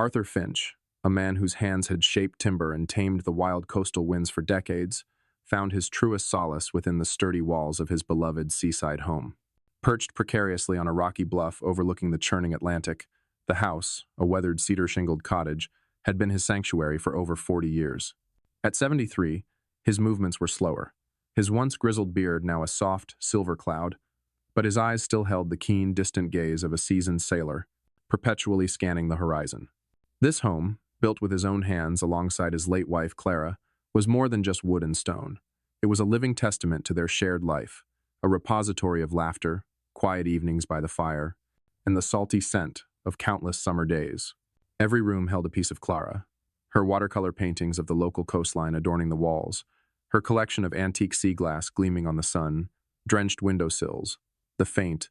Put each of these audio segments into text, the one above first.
Arthur Finch, a man whose hands had shaped timber and tamed the wild coastal winds for decades, found his truest solace within the sturdy walls of his beloved seaside home. Perched precariously on a rocky bluff overlooking the churning Atlantic, the house, a weathered cedar-shingled cottage, had been his sanctuary for over 40 years. At 73, his movements were slower, his once grizzled beard now a soft, silver cloud, but his eyes still held the keen, distant gaze of a seasoned sailor, perpetually scanning the horizon. This home, built with his own hands alongside his late wife Clara, was more than just wood and stone. It was a living testament to their shared life, a repository of laughter, quiet evenings by the fire, and the salty scent of countless summer days. Every room held a piece of Clara, her watercolor paintings of the local coastline adorning the walls, her collection of antique sea glass gleaming on the sun, drenched windowsills, the faint,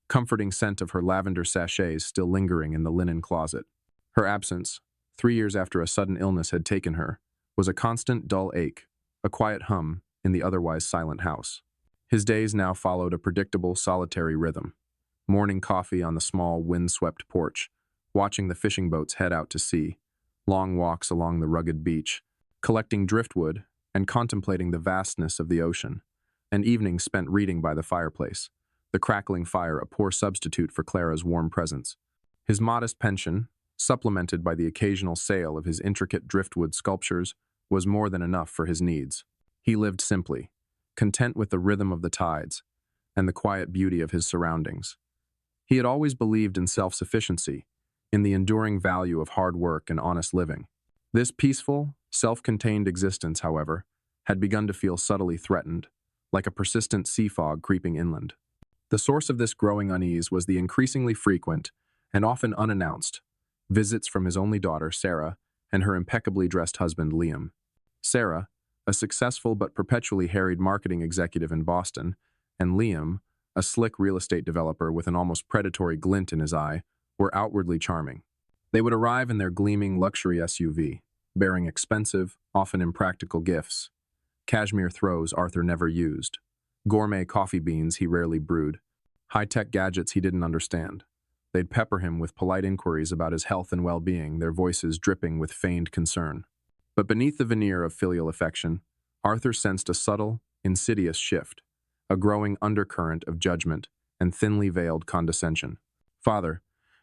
comforting scent of her lavender sachets still lingering in the linen closet. Her absence, 3 years after a sudden illness had taken her, was a constant dull ache, a quiet hum in the otherwise silent house. His days now followed a predictable, solitary rhythm. Morning coffee on the small, wind-swept porch, watching the fishing boats head out to sea, long walks along the rugged beach, collecting driftwood and contemplating the vastness of the ocean, and evenings spent reading by the fireplace, the crackling fire a poor substitute for Clara's warm presence. His modest pension, supplemented by the occasional sale of his intricate driftwood sculptures, was more than enough for his needs. He lived simply, content with the rhythm of the tides and the quiet beauty of his surroundings. He had always believed in self-sufficiency, in the enduring value of hard work and honest living. This peaceful, self-contained existence, however, had begun to feel subtly threatened, like a persistent sea fog creeping inland. The source of this growing unease was the increasingly frequent, and often unannounced, visits from his only daughter, Sarah, and her impeccably dressed husband, Liam. Sarah, a successful but perpetually harried marketing executive in Boston, and Liam, a slick real estate developer with an almost predatory glint in his eye, were outwardly charming. They would arrive in their gleaming luxury SUV, bearing expensive, often impractical gifts, cashmere throws Arthur never used, gourmet coffee beans he rarely brewed, high-tech gadgets he didn't understand. They'd pepper him with polite inquiries about his health and well-being, their voices dripping with feigned concern. But beneath the veneer of filial affection, Arthur sensed a subtle, insidious shift, a growing undercurrent of judgment and thinly veiled condescension. "Father,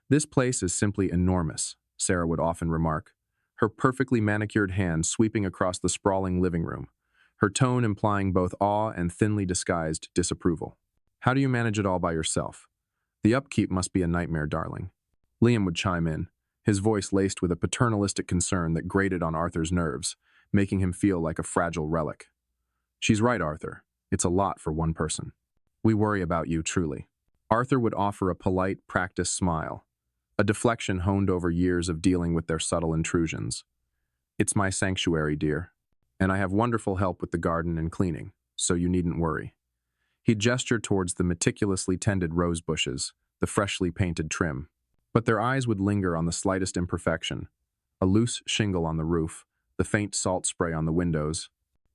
this place is simply enormous," Sarah would often remark, her perfectly manicured hand sweeping across the sprawling living room, her tone implying both awe and thinly disguised disapproval. "How do you manage it all by yourself? The upkeep must be a nightmare, darling." Liam would chime in, his voice laced with a paternalistic concern that grated on Arthur's nerves, making him feel like a fragile relic. "She's right, Arthur. It's a lot for one person. We worry about you, truly." Arthur would offer a polite, practiced smile, a deflection honed over years of dealing with their subtle intrusions. "It's my sanctuary, dear, and I have wonderful help with the garden and cleaning, so you needn't worry." He gestured towards the meticulously tended rose bushes, the freshly painted trim. But their eyes would linger on the slightest imperfection, a loose shingle on the roof, the faint salt spray on the windows,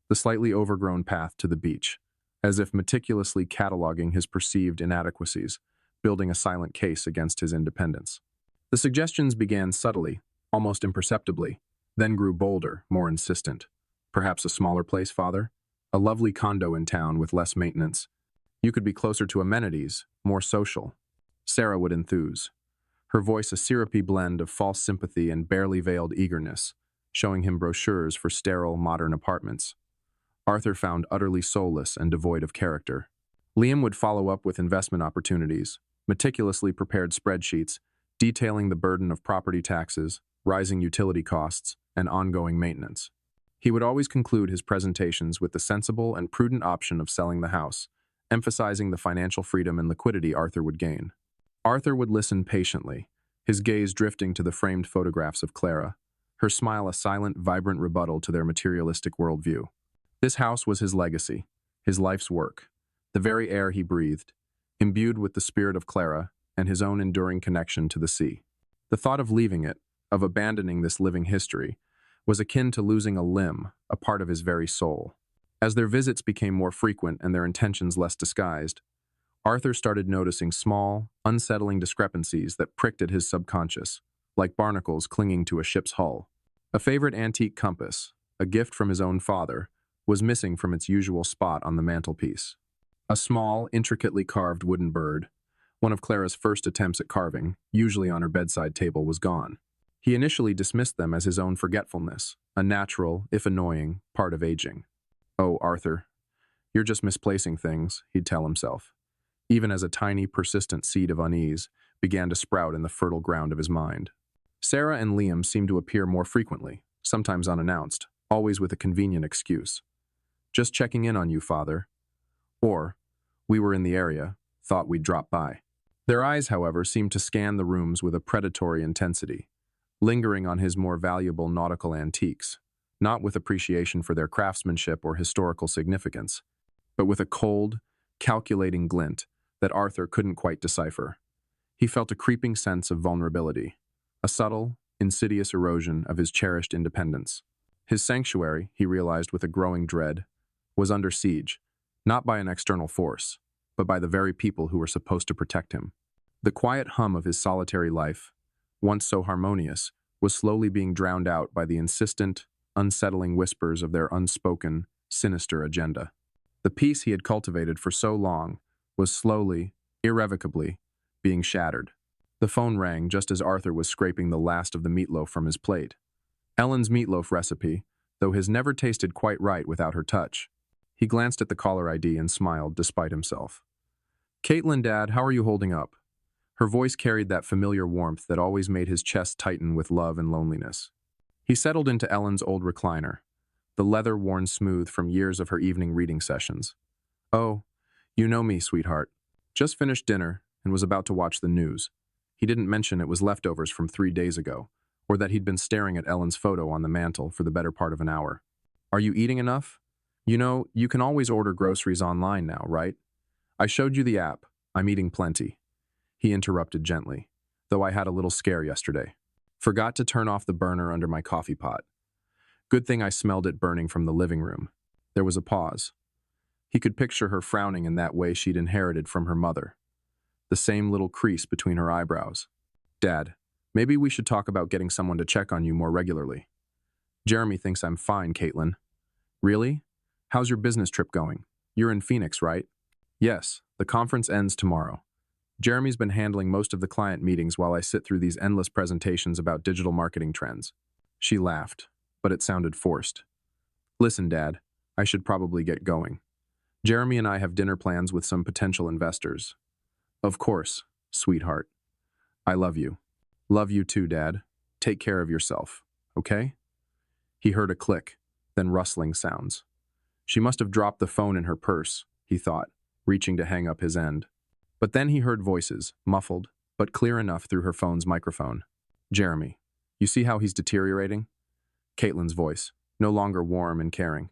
the slightly overgrown path to the beach, as if meticulously cataloging his perceived inadequacies, building a silent case against his independence. The suggestions began subtly, almost imperceptibly, then grew bolder, more insistent. "Perhaps a smaller place, Father? A lovely condo in town with less maintenance. You could be closer to amenities, more social." Sarah would enthuse, her voice a syrupy blend of false sympathy and barely veiled eagerness, showing him brochures for sterile, modern apartments. Arthur found utterly soulless and devoid of character. Liam would follow up with investment opportunities, meticulously prepared spreadsheets, detailing the burden of property taxes, rising utility costs, and ongoing maintenance. He would always conclude his presentations with the sensible and prudent option of selling the house, emphasizing the financial freedom and liquidity Arthur would gain. Arthur would listen patiently, his gaze drifting to the framed photographs of Clara, her smile a silent, vibrant rebuttal to their materialistic worldview. This house was his legacy, his life's work, the very air he breathed, imbued with the spirit of Clara and his own enduring connection to the sea. The thought of leaving it, of abandoning this living history, was akin to losing a limb, a part of his very soul. As their visits became more frequent and their intentions less disguised, Arthur started noticing small, unsettling discrepancies that pricked at his subconscious, like barnacles clinging to a ship's hull. A favorite antique compass, a gift from his own father, was missing from its usual spot on the mantelpiece. A small, intricately carved wooden bird, one of Clara's first attempts at carving, usually on her bedside table, was gone. He initially dismissed them as his own forgetfulness, a natural, if annoying, part of aging. "Oh, Arthur, you're just misplacing things," he'd tell himself, even as a tiny, persistent seed of unease began to sprout in the fertile ground of his mind. Sarah and Liam seemed to appear more frequently, sometimes unannounced, always with a convenient excuse. "Just checking in on you, Father." Or, "We were in the area, thought we'd drop by." Their eyes, however, seemed to scan the rooms with a predatory intensity, lingering on his more valuable nautical antiques, not with appreciation for their craftsmanship or historical significance, but with a cold, calculating glint that Arthur couldn't quite decipher. He felt a creeping sense of vulnerability, a subtle, insidious erosion of his cherished independence. His sanctuary, he realized with a growing dread, was under siege, not by an external force, but by the very people who were supposed to protect him. The quiet hum of his solitary life, once so harmonious, was slowly being drowned out by the insistent, unsettling whispers of their unspoken, sinister agenda. The peace he had cultivated for so long was slowly, irrevocably, being shattered. The phone rang just as Arthur was scraping the last of the meatloaf from his plate. Ellen's meatloaf recipe, though his never tasted quite right without her touch. He glanced at the caller ID and smiled despite himself. "Caitlin, Dad, how are you holding up?" Her voice carried that familiar warmth that always made his chest tighten with love and loneliness. He settled into Ellen's old recliner, the leather worn smooth from years of her evening reading sessions. "Oh, you know me, sweetheart. Just finished dinner and was about to watch the news." He didn't mention it was leftovers from 3 days ago, or that he'd been staring at Ellen's photo on the mantel for the better part of an hour. "Are you eating enough? You know, you can always order groceries online now, right? I showed you the app. I'm eating plenty." He interrupted gently, "though I had a little scare yesterday. Forgot to turn off the burner under my coffee pot. Good thing I smelled it burning from the living room." There was a pause. He could picture her frowning in that way she'd inherited from her mother. The same little crease between her eyebrows. "Dad, maybe we should talk about getting someone to check on you more regularly." "Jeremy thinks I'm fine, Caitlin." "Really? How's your business trip going? You're in Phoenix, right?" "Yes, the conference ends tomorrow. Jeremy's been handling most of the client meetings while I sit through these endless presentations about digital marketing trends." She laughed, but it sounded forced. "Listen, Dad, I should probably get going. Jeremy and I have dinner plans with some potential investors." "Of course, sweetheart. I love you." "Love you too, Dad. Take care of yourself, okay?" He heard a click, then rustling sounds. She must have dropped the phone in her purse, he thought, reaching to hang up his end. But then he heard voices, muffled, but clear enough through her phone's microphone. "Jeremy, you see how he's deteriorating?" Caitlin's voice, no longer warm and caring.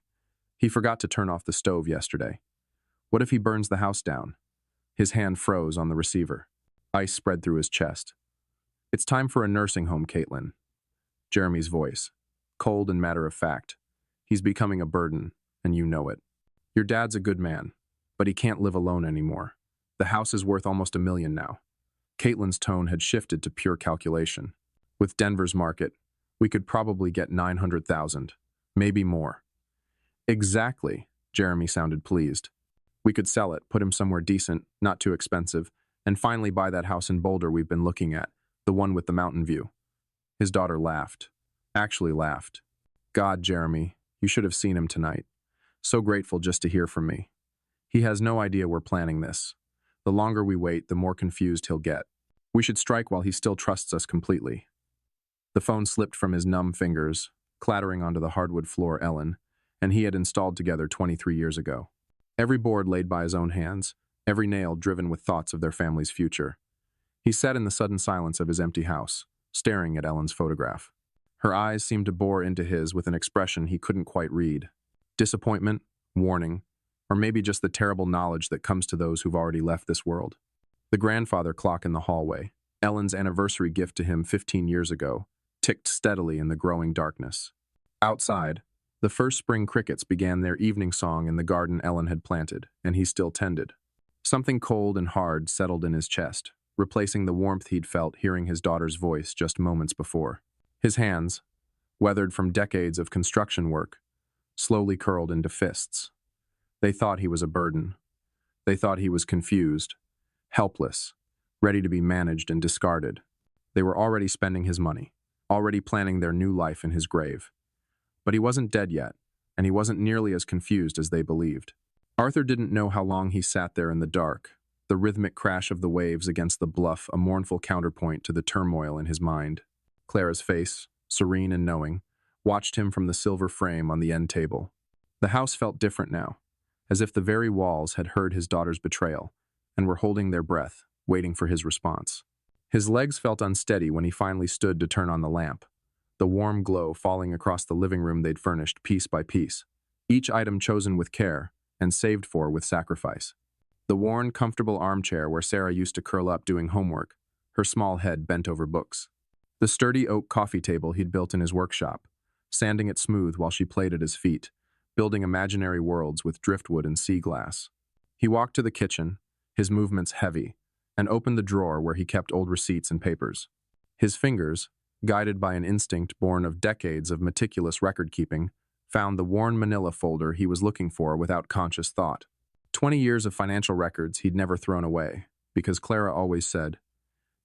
"He forgot to turn off the stove yesterday. What if he burns the house down?" His hand froze on the receiver. Ice spread through his chest. "It's time for a nursing home, Caitlin." Jeremy's voice, cold and matter-of-fact. "He's becoming a burden, and you know it. Your dad's a good man, but he can't live alone anymore. The house is worth almost $1 million now." Caitlin's tone had shifted to pure calculation. "With Denver's market, we could probably get 900,000, maybe more." "Exactly," Jeremy sounded pleased. "We could sell it, put him somewhere decent, not too expensive, and finally buy that house in Boulder we've been looking at, the one with the mountain view." His daughter laughed. Actually laughed. "God, Jeremy, you should have seen him tonight. So grateful just to hear from me. He has no idea we're planning this. The longer we wait, the more confused he'll get. We should strike while he still trusts us completely." The phone slipped from his numb fingers, clattering onto the hardwood floor Ellen, and he had installed together 23 years ago. Every board laid by his own hands, every nail driven with thoughts of their family's future. He sat in the sudden silence of his empty house, staring at Ellen's photograph. Her eyes seemed to bore into his with an expression he couldn't quite read. Disappointment, warning, or maybe just the terrible knowledge that comes to those who've already left this world. The grandfather clock in the hallway, Ellen's anniversary gift to him 15 years ago, ticked steadily in the growing darkness. Outside, the first spring crickets began their evening song in the garden Ellen had planted, and he still tended. Something cold and hard settled in his chest, replacing the warmth he'd felt hearing his daughter's voice just moments before. His hands, weathered from decades of construction work, slowly curled into fists. They thought he was a burden. They thought he was confused, helpless, ready to be managed and discarded. They were already spending his money, already planning their new life in his grave. But he wasn't dead yet, and he wasn't nearly as confused as they believed. Arthur didn't know how long he sat there in the dark, the rhythmic crash of the waves against the bluff a mournful counterpoint to the turmoil in his mind. Clara's face, serene and knowing, watched him from the silver frame on the end table. The house felt different now, as if the very walls had heard his daughter's betrayal and were holding their breath, waiting for his response. His legs felt unsteady when he finally stood to turn on the lamp, the warm glow falling across the living room they'd furnished piece by piece, each item chosen with care and saved for with sacrifice. The worn, comfortable armchair where Sarah used to curl up doing homework, her small head bent over books. The sturdy oak coffee table he'd built in his workshop, sanding it smooth while she played at his feet, building imaginary worlds with driftwood and sea glass. He walked to the kitchen, his movements heavy, and opened the drawer where he kept old receipts and papers. His fingers, guided by an instinct born of decades of meticulous record-keeping, found the worn manila folder he was looking for without conscious thought. 20 years of financial records he'd never thrown away, because Clara always said,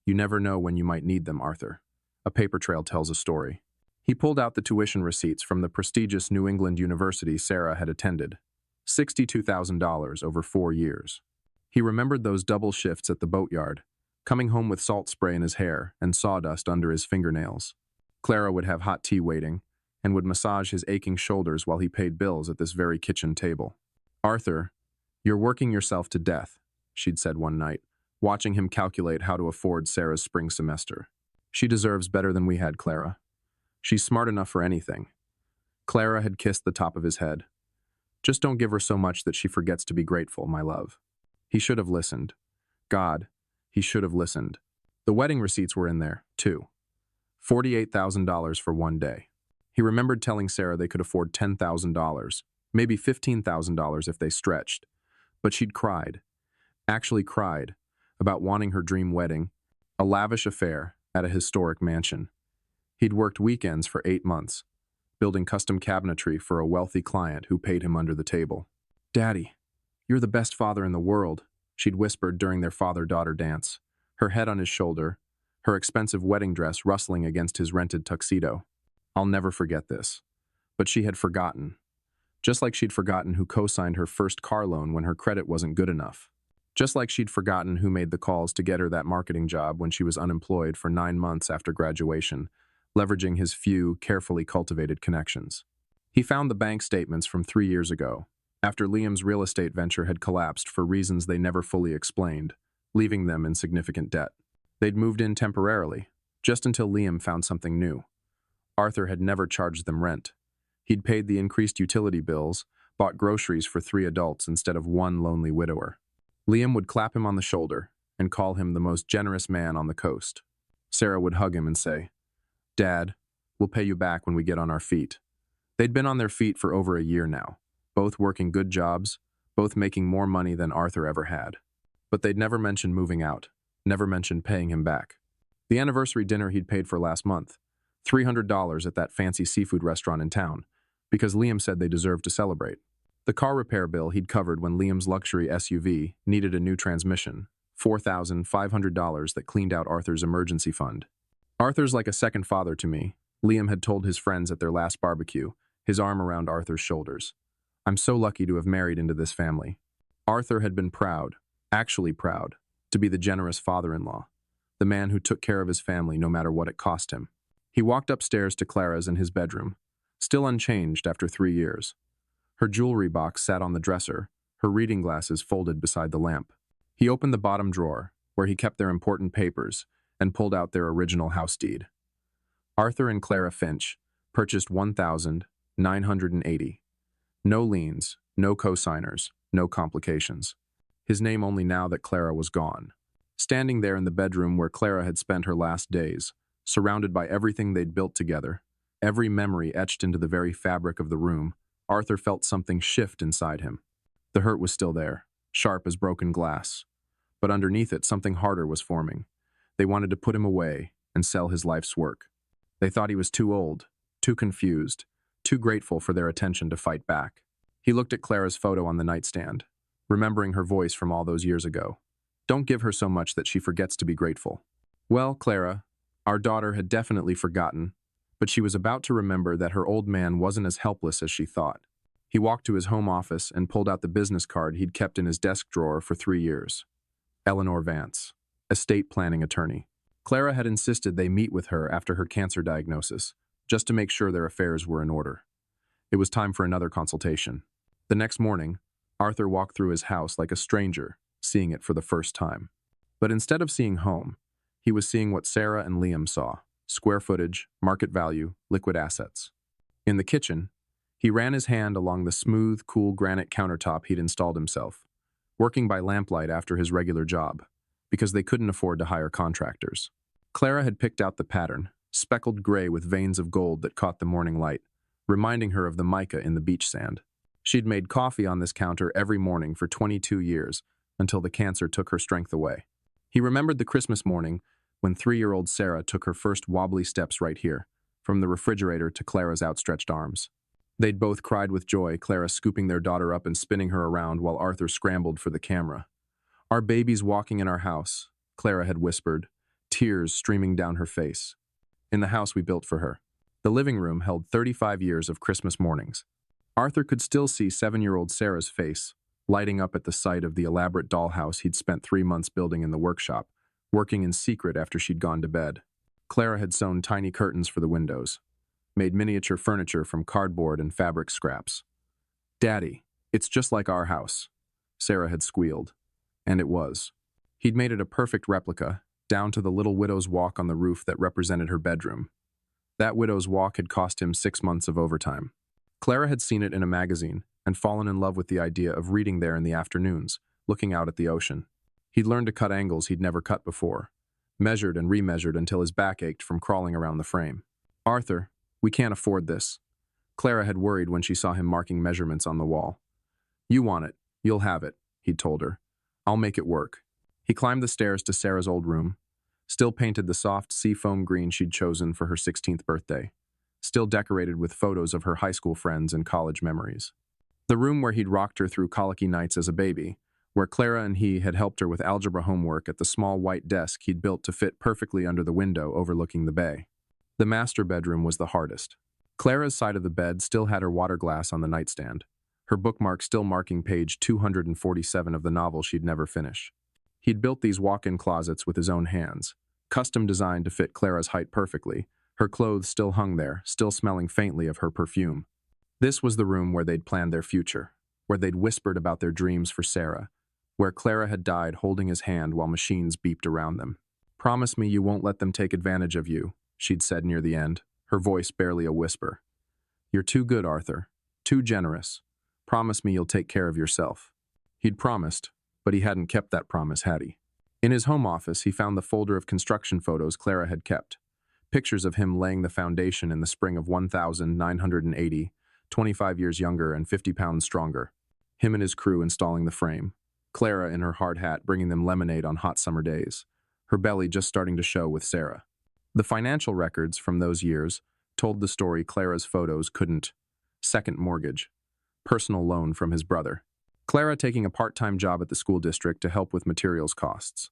"You never know when you might need them, Arthur. A paper trail tells a story." He pulled out the tuition receipts from the prestigious New England university Sarah had attended, $62,000 over 4 years. He remembered those double shifts at the boatyard, coming home with salt spray in his hair and sawdust under his fingernails. Clara would have hot tea waiting, and would massage his aching shoulders while he paid bills at this very kitchen table. "Arthur, you're working yourself to death," she'd said one night, watching him calculate how to afford Sarah's spring semester. "She deserves better than we had, Clara. She's smart enough for anything." Clara had kissed the top of his head. "Just don't give her so much that she forgets to be grateful, my love." He should have listened. God, he should have listened. The wedding receipts were in there, too. $48,000 for one day. He remembered telling Sarah they could afford $10,000, maybe $15,000 if they stretched. But she'd cried, actually cried, about wanting her dream wedding, a lavish affair at a historic mansion. He'd worked weekends for 8 months, building custom cabinetry for a wealthy client who paid him under the table. "Daddy, you're the best father in the world," she'd whispered during their father-daughter dance, her head on his shoulder, her expensive wedding dress rustling against his rented tuxedo. I'll never forget this. But she had forgotten. Just like she'd forgotten who co-signed her first car loan when her credit wasn't good enough. Just like she'd forgotten who made the calls to get her that marketing job when she was unemployed for 9 months after graduation, leveraging his few, carefully cultivated connections. He found the bank statements from 3 years ago, after Liam's real estate venture had collapsed for reasons they never fully explained, leaving them in significant debt. They'd moved in temporarily, just until Liam found something new. Arthur had never charged them rent. He'd paid the increased utility bills, bought groceries for 3 adults instead of one lonely widower. Liam would clap him on the shoulder and call him the most generous man on the coast. Sarah would hug him and say, "Dad, we'll pay you back when we get on our feet." They'd been on their feet for over a year now, both working good jobs, both making more money than Arthur ever had. But they'd never mentioned moving out, never mentioned paying him back. The anniversary dinner he'd paid for last month, $300 at that fancy seafood restaurant in town, because Liam said they deserved to celebrate. The car repair bill he'd covered when Liam's luxury SUV needed a new transmission, $4,500 that cleaned out Arthur's emergency fund. "Arthur's like a second father to me," Liam had told his friends at their last barbecue, his arm around Arthur's shoulders. "I'm so lucky to have married into this family." Arthur had been proud, actually proud, to be the generous father-in-law, the man who took care of his family no matter what it cost him. He walked upstairs to Clara's in his bedroom, still unchanged after 3 years. Her jewelry box sat on the dresser, her reading glasses folded beside the lamp. He opened the bottom drawer, where he kept their important papers, and pulled out their original house deed. Arthur and Clara Finch purchased 1,980. No liens, no co-signers, no complications. His name only now that Clara was gone. Standing there in the bedroom where Clara had spent her last days, surrounded by everything they'd built together, every memory etched into the very fabric of the room, Arthur felt something shift inside him. The hurt was still there, sharp as broken glass. But underneath it, something harder was forming. They wanted to put him away and sell his life's work. They thought he was too old, too confused, too grateful for their attention to fight back. He looked at Clara's photo on the nightstand, remembering her voice from all those years ago. Don't give her so much that she forgets to be grateful. Well, Clara, our daughter had definitely forgotten, but she was about to remember that her old man wasn't as helpless as she thought. He walked to his home office and pulled out the business card he'd kept in his desk drawer for 3 years. Eleanor Vance, estate planning attorney. Clara had insisted they meet with her after her cancer diagnosis, just to make sure their affairs were in order. It was time for another consultation. The next morning, Arthur walked through his house like a stranger, seeing it for the first time. But instead of seeing home, he was seeing what Sarah and Liam saw: square footage, market value, liquid assets. In the kitchen, he ran his hand along the smooth, cool granite countertop he'd installed himself, working by lamplight after his regular job, because they couldn't afford to hire contractors. Clara had picked out the pattern, speckled gray with veins of gold that caught the morning light, reminding her of the mica in the beach sand. She'd made coffee on this counter every morning for 22 years, until the cancer took her strength away. He remembered the Christmas morning when 3-year-old Sarah took her first wobbly steps right here, from the refrigerator to Clara's outstretched arms. They'd both cried with joy, Clara scooping their daughter up and spinning her around while Arthur scrambled for the camera. "Our baby's walking in our house," Clara had whispered, tears streaming down her face. In the house we built for her. The living room held 35 years of Christmas mornings. Arthur could still see 7-year-old Sarah's face, lighting up at the sight of the elaborate dollhouse he'd spent 3 months building in the workshop, working in secret after she'd gone to bed. Clara had sewn tiny curtains for the windows, made miniature furniture from cardboard and fabric scraps. "Daddy, it's just like our house," Sarah had squealed. And it was. He'd made it a perfect replica, down to the little widow's walk on the roof that represented her bedroom. That widow's walk had cost him 6 months of overtime. Clara had seen it in a magazine and fallen in love with the idea of reading there in the afternoons, looking out at the ocean. He'd learned to cut angles he'd never cut before, measured and remeasured until his back ached from crawling around the frame. "Arthur, we can't afford this," Clara had worried when she saw him marking measurements on the wall. "You want it, you'll have it," he'd told her. "I'll make it work." He climbed the stairs to Sarah's old room, still painted the soft seafoam green she'd chosen for her 16th birthday, still decorated with photos of her high school friends and college memories. The room where he'd rocked her through colicky nights as a baby, where Clara and he had helped her with algebra homework at the small white desk he'd built to fit perfectly under the window overlooking the bay. The master bedroom was the hardest. Clara's side of the bed still had her water glass on the nightstand, her bookmark still marking page 247 of the novel she'd never finish. He'd built these walk-in closets with his own hands, custom designed to fit Clara's height perfectly. Her clothes still hung there, still smelling faintly of her perfume. This was the room where they'd planned their future, where they'd whispered about their dreams for Sarah, where Clara had died holding his hand while machines beeped around them. "Promise me you won't let them take advantage of you," she'd said near the end, her voice barely a whisper. "You're too good, Arthur. Too generous. Promise me you'll take care of yourself." He'd promised, but he hadn't kept that promise, had he? In his home office, he found the folder of construction photos Clara had kept. Pictures of him laying the foundation in the spring of 1980, 25 years younger and 50 pounds stronger. Him and his crew installing the frame. Clara in her hard hat bringing them lemonade on hot summer days, her belly just starting to show with Sarah. The financial records from those years told the story Clara's photos couldn't. Second mortgage. Personal loan from his brother. Clara taking a part-time job at the school district to help with materials costs.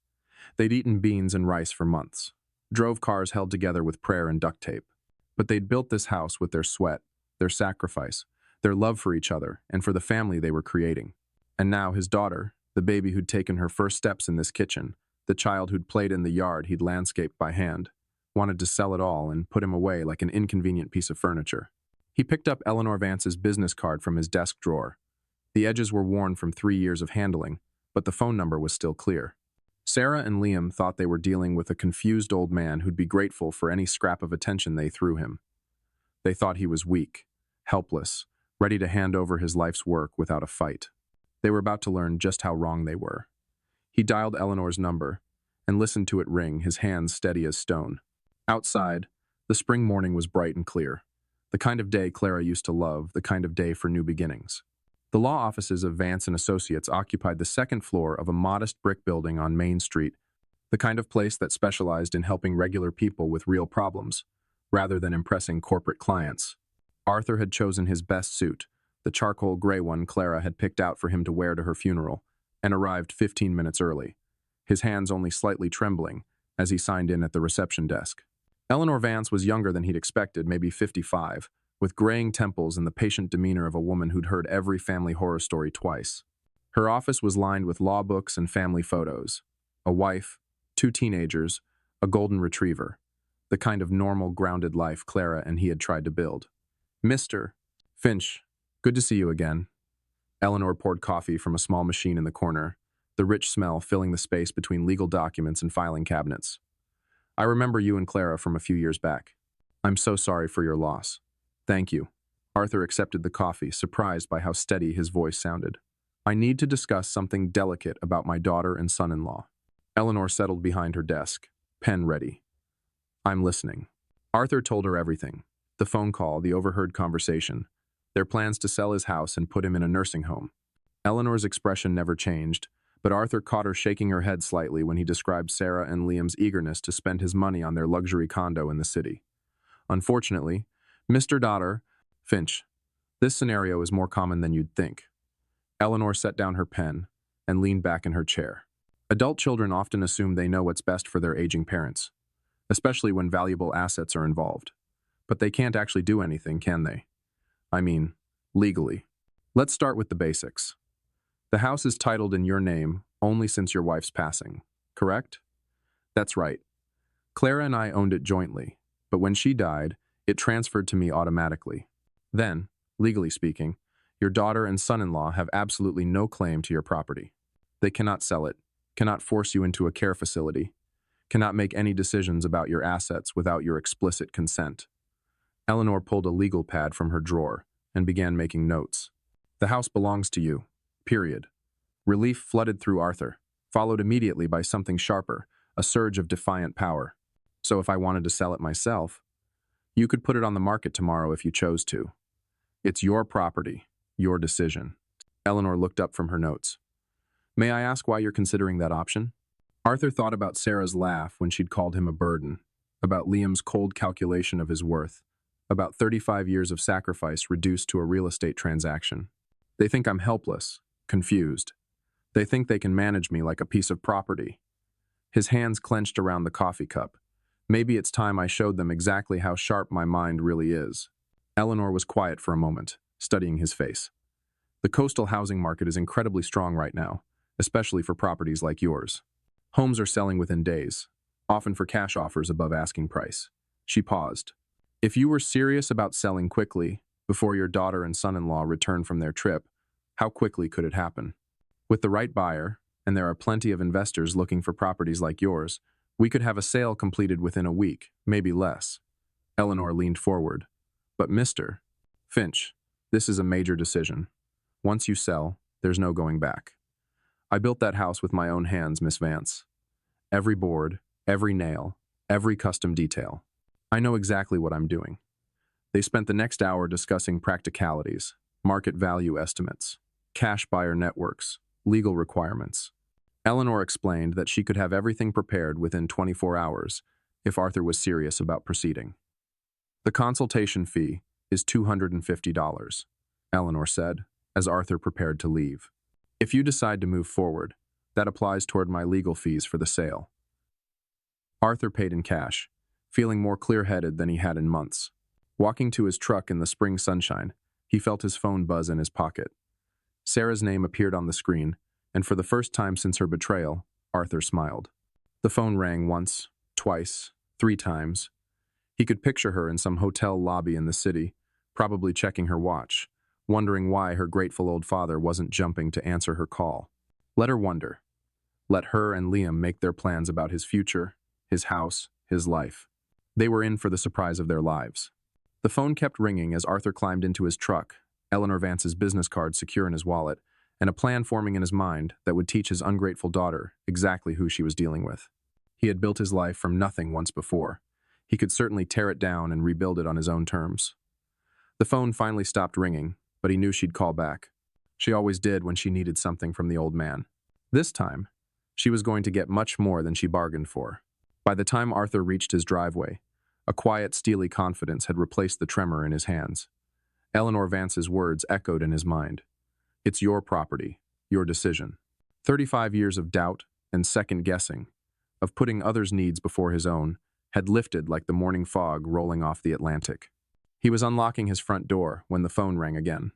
They'd eaten beans and rice for months. Drove cars held together with prayer and duct tape. But they'd built this house with their sweat, their sacrifice, their love for each other, and for the family they were creating. And now his daughter, the baby who'd taken her first steps in this kitchen, the child who'd played in the yard he'd landscaped by hand, wanted to sell it all and put him away like an inconvenient piece of furniture. He picked up Eleanor Vance's business card from his desk drawer. The edges were worn from 3 years of handling, but the phone number was still clear. Sarah and Liam thought they were dealing with a confused old man who'd be grateful for any scrap of attention they threw him. They thought he was weak, helpless, ready to hand over his life's work without a fight. They were about to learn just how wrong they were. He dialed Eleanor's number and listened to it ring, his hands steady as stone. Outside, the spring morning was bright and clear. The kind of day Clara used to love, the kind of day for new beginnings. The law offices of Vance and Associates occupied the second floor of a modest brick building on Main Street, the kind of place that specialized in helping regular people with real problems, rather than impressing corporate clients. Arthur had chosen his best suit, the charcoal gray one Clara had picked out for him to wear to her funeral, and arrived 15 minutes early, his hands only slightly trembling as he signed in at the reception desk. Eleanor Vance was younger than he'd expected, maybe 55, with graying temples and the patient demeanor of a woman who'd heard every family horror story twice. Her office was lined with law books and family photos. A wife, 2 teenagers, a golden retriever. The kind of normal, grounded life Clara and he had tried to build. Mr. Finch, good to see you again. Eleanor poured coffee from a small machine in the corner, the rich smell filling the space between legal documents and filing cabinets. I remember you and Clara from a few years back. I'm so sorry for your loss. Thank you. Arthur accepted the coffee, surprised by how steady his voice sounded. I need to discuss something delicate about my daughter and son-in-law. Eleanor settled behind her desk, pen ready. I'm listening. Arthur told her everything. The phone call, the overheard conversation, their plans to sell his house and put him in a nursing home. Eleanor's expression never changed, but Arthur caught her shaking her head slightly when he described Sarah and Liam's eagerness to spend his money on their luxury condo in the city. Unfortunately, Mr. Daughter, Finch, this scenario is more common than you'd think. Eleanor set down her pen and leaned back in her chair. Adult children often assume they know what's best for their aging parents, especially when valuable assets are involved. But they can't actually do anything, can they? I mean, legally. Let's start with the basics. The house is titled in your name only since your wife's passing, correct? That's right. Clara and I owned it jointly, but when she died, it transferred to me automatically. Then, legally speaking, your daughter and son-in-law have absolutely no claim to your property. They cannot sell it, cannot force you into a care facility, cannot make any decisions about your assets without your explicit consent. Eleanor pulled a legal pad from her drawer and began making notes. The house belongs to you, period. Relief flooded through Arthur, followed immediately by something sharper, a surge of defiant power. So if I wanted to sell it myself, you could put it on the market tomorrow if you chose to. It's your property, your decision. Eleanor looked up from her notes. May I ask why you're considering that option? Arthur thought about Sarah's laugh when she'd called him a burden, about Liam's cold calculation of his worth, about 35 years of sacrifice reduced to a real estate transaction. They think I'm helpless, confused. They think they can manage me like a piece of property. His hands clenched around the coffee cup. Maybe it's time I showed them exactly how sharp my mind really is. Eleanor was quiet for a moment, studying his face. The coastal housing market is incredibly strong right now, especially for properties like yours. Homes are selling within days, often for cash offers above asking price. She paused. If you were serious about selling quickly, before your daughter and son-in-law return from their trip, how quickly could it happen? With the right buyer, and there are plenty of investors looking for properties like yours, we could have a sale completed within a week, maybe less. Eleanor leaned forward. But Mr. Finch, this is a major decision. Once you sell, there's no going back. I built that house with my own hands, Miss Vance. Every board, every nail, every custom detail. I know exactly what I'm doing. They spent the next hour discussing practicalities, market value estimates, cash buyer networks, legal requirements. Eleanor explained that she could have everything prepared within 24 hours if Arthur was serious about proceeding. The consultation fee is $250, Eleanor said, as Arthur prepared to leave. If you decide to move forward, that applies toward my legal fees for the sale. Arthur paid in cash, feeling more clear-headed than he had in months. Walking to his truck in the spring sunshine, he felt his phone buzz in his pocket. Sarah's name appeared on the screen, and for the first time since her betrayal, Arthur smiled. The phone rang once, twice, 3 times. He could picture her in some hotel lobby in the city, probably checking her watch, wondering why her grateful old father wasn't jumping to answer her call. Let her wonder. Let her and Liam make their plans about his future, his house, his life. They were in for the surprise of their lives. The phone kept ringing as Arthur climbed into his truck, Eleanor Vance's business card secure in his wallet, and a plan forming in his mind that would teach his ungrateful daughter exactly who she was dealing with. He had built his life from nothing once before. He could certainly tear it down and rebuild it on his own terms. The phone finally stopped ringing, but he knew she'd call back. She always did when she needed something from the old man. This time, she was going to get much more than she bargained for. By the time Arthur reached his driveway, a quiet, steely confidence had replaced the tremor in his hands. Eleanor Vance's words echoed in his mind. It's your property, your decision. 35 years of doubt and second-guessing, of putting others' needs before his own, had lifted like the morning fog rolling off the Atlantic. He was unlocking his front door when the phone rang again.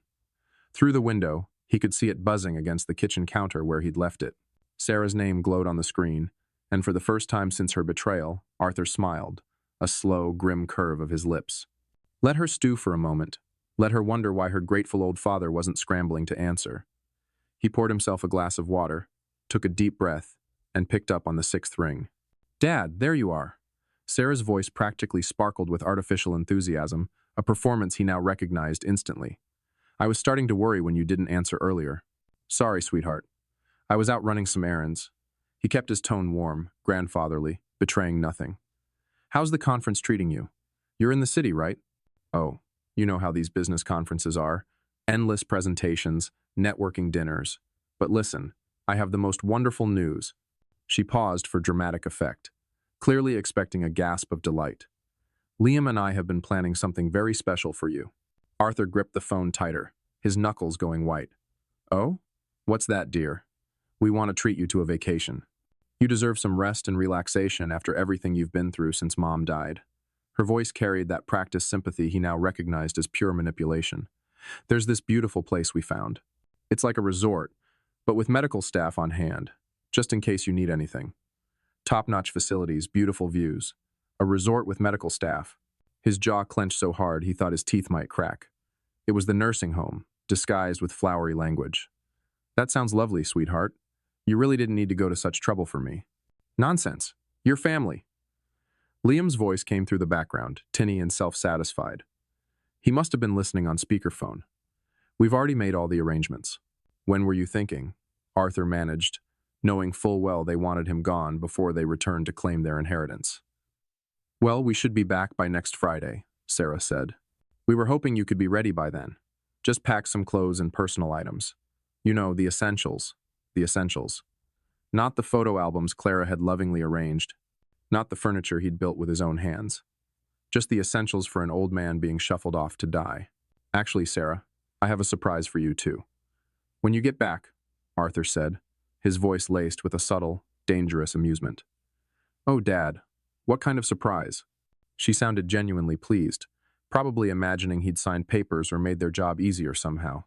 Through the window, he could see it buzzing against the kitchen counter where he'd left it. Sarah's name glowed on the screen, and for the first time since her betrayal, Arthur smiled, a slow, grim curve of his lips. Let her stew for a moment. Let her wonder why her grateful old father wasn't scrambling to answer. He poured himself a glass of water, took a deep breath, and picked up on the sixth ring. Dad, there you are. Sarah's voice practically sparkled with artificial enthusiasm, a performance he now recognized instantly. I was starting to worry when you didn't answer earlier. Sorry, sweetheart. I was out running some errands. He kept his tone warm, grandfatherly, betraying nothing. How's the conference treating you? You're in the city, right? Oh, you know how these business conferences are. Endless presentations, networking dinners. But listen, I have the most wonderful news. She paused for dramatic effect, clearly expecting a gasp of delight. Liam and I have been planning something very special for you. Arthur gripped the phone tighter, his knuckles going white. Oh? What's that, dear? We want to treat you to a vacation. You deserve some rest and relaxation after everything you've been through since Mom died. Her voice carried that practiced sympathy he now recognized as pure manipulation. There's this beautiful place we found. It's like a resort, but with medical staff on hand, just in case you need anything. Top-notch facilities, beautiful views. A resort with medical staff. His jaw clenched so hard he thought his teeth might crack. It was the nursing home, disguised with flowery language. That sounds lovely, sweetheart. You really didn't need to go to such trouble for me. Nonsense. Your family. Liam's voice came through the background, tinny and self-satisfied. He must have been listening on speakerphone. We've already made all the arrangements. When were you thinking? Arthur managed, knowing full well they wanted him gone before they returned to claim their inheritance. Well, we should be back by next Friday, Sarah said. We were hoping you could be ready by then. Just pack some clothes and personal items. You know, the essentials. The essentials. Not the photo albums Clara had lovingly arranged. Not the furniture he'd built with his own hands. Just the essentials for an old man being shuffled off to die. Actually, Sarah, I have a surprise for you too. When you get back, Arthur said, his voice laced with a subtle, dangerous amusement. Oh, Dad, what kind of surprise? She sounded genuinely pleased, probably imagining he'd signed papers or made their job easier somehow.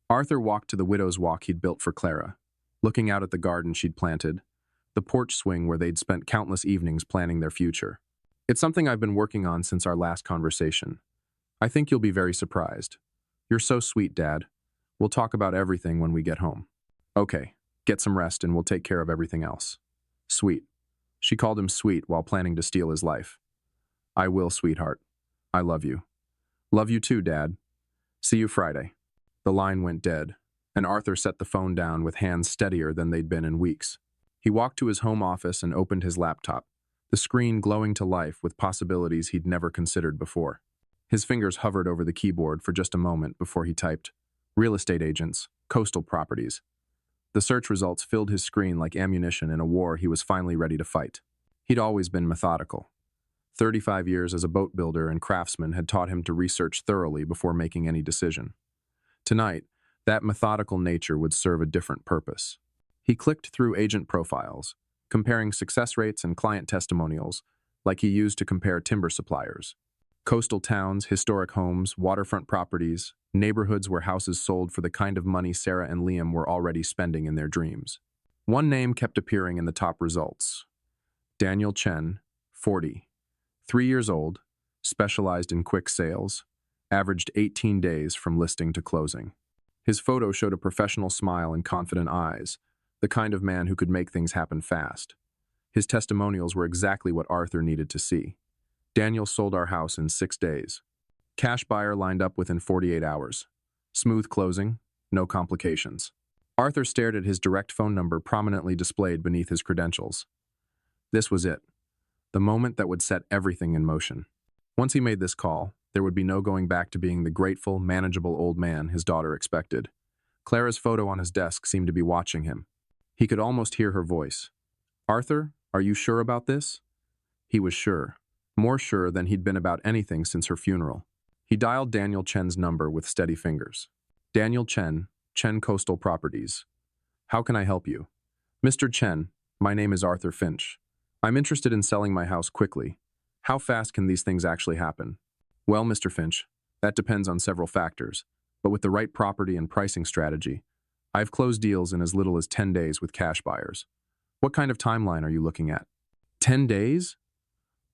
Arthur walked to the widow's walk he'd built for Clara, looking out at the garden she'd planted, the porch swing where they'd spent countless evenings planning their future. It's something I've been working on since our last conversation. I think you'll be very surprised. You're so sweet, Dad. We'll talk about everything when we get home. Okay, get some rest and we'll take care of everything else. Sweet. She called him sweet while planning to steal his life. I will, sweetheart. I love you. Love you too, Dad. See you Friday. The line went dead, and Arthur set the phone down with hands steadier than they'd been in weeks. He walked to his home office and opened his laptop, the screen glowing to life with possibilities he'd never considered before. His fingers hovered over the keyboard for just a moment before he typed, real estate agents, coastal properties. The search results filled his screen like ammunition in a war he was finally ready to fight. He'd always been methodical. 35 years as a boat builder and craftsman had taught him to research thoroughly before making any decision. Tonight, that methodical nature would serve a different purpose. He clicked through agent profiles, comparing success rates and client testimonials, like he used to compare timber suppliers. Coastal towns, historic homes, waterfront properties, neighborhoods where houses sold for the kind of money Sarah and Liam were already spending in their dreams. One name kept appearing in the top results. Daniel Chen, 40, 3 years old, specialized in quick sales, averaged 18 days from listing to closing. His photo showed a professional smile and confident eyes, the kind of man who could make things happen fast. His testimonials were exactly what Arthur needed to see. Daniel sold our house in 6 days. Cash buyer lined up within 48 hours. Smooth closing, no complications. Arthur stared at his direct phone number prominently displayed beneath his credentials. This was it, the moment that would set everything in motion. Once he made this call, there would be no going back to being the grateful, manageable old man his daughter expected. Clara's photo on his desk seemed to be watching him. He could almost hear her voice. "Arthur, are you sure about this?" He was sure. More sure than he'd been about anything since her funeral. He dialed Daniel Chen's number with steady fingers. "Daniel Chen, Chen Coastal Properties. How can I help you?" "Mr. Chen, my name is Arthur Finch. I'm interested in selling my house quickly. How fast can these things actually happen?" "Well, Mr. Finch, that depends on several factors, but with the right property and pricing strategy, I've closed deals in as little as 10 days with cash buyers. What kind of timeline are you looking at?" 10 days?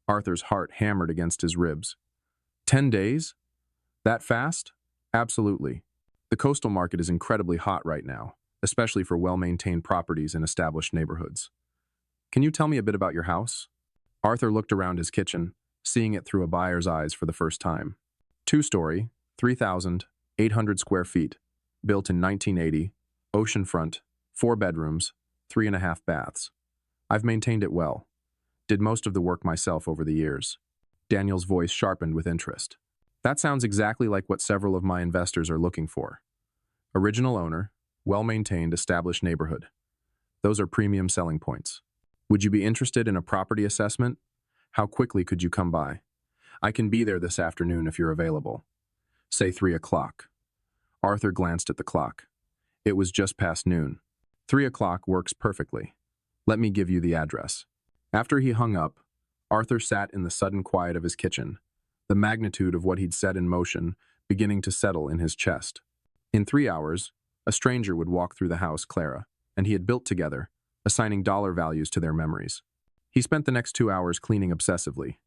Arthur's heart hammered against his ribs. 10 days? That fast? Absolutely. The coastal market is incredibly hot right now, especially for well-maintained properties in established neighborhoods. Can you tell me a bit about your house? Arthur looked around his kitchen, seeing it through a buyer's eyes for the first time. Two-story, 3,800 square feet, built in 1980, oceanfront, 4 bedrooms, 3.5 baths. I've maintained it well. Did most of the work myself over the years. Daniel's voice sharpened with interest. That sounds exactly like what several of my investors are looking for. Original owner, well-maintained, established neighborhood. Those are premium selling points. Would you be interested in a property assessment? How quickly could you come by? I can be there this afternoon if you're available. Say 3 o'clock. Arthur glanced at the clock. It was just past noon. 3 o'clock works perfectly. Let me give you the address. After he hung up, Arthur sat in the sudden quiet of his kitchen, the magnitude of what he'd set in motion beginning to settle in his chest. In 3 hours, a stranger would walk through the house Clara and he had built together, assigning dollar values to their memories. He spent the next 2 hours cleaning obsessively.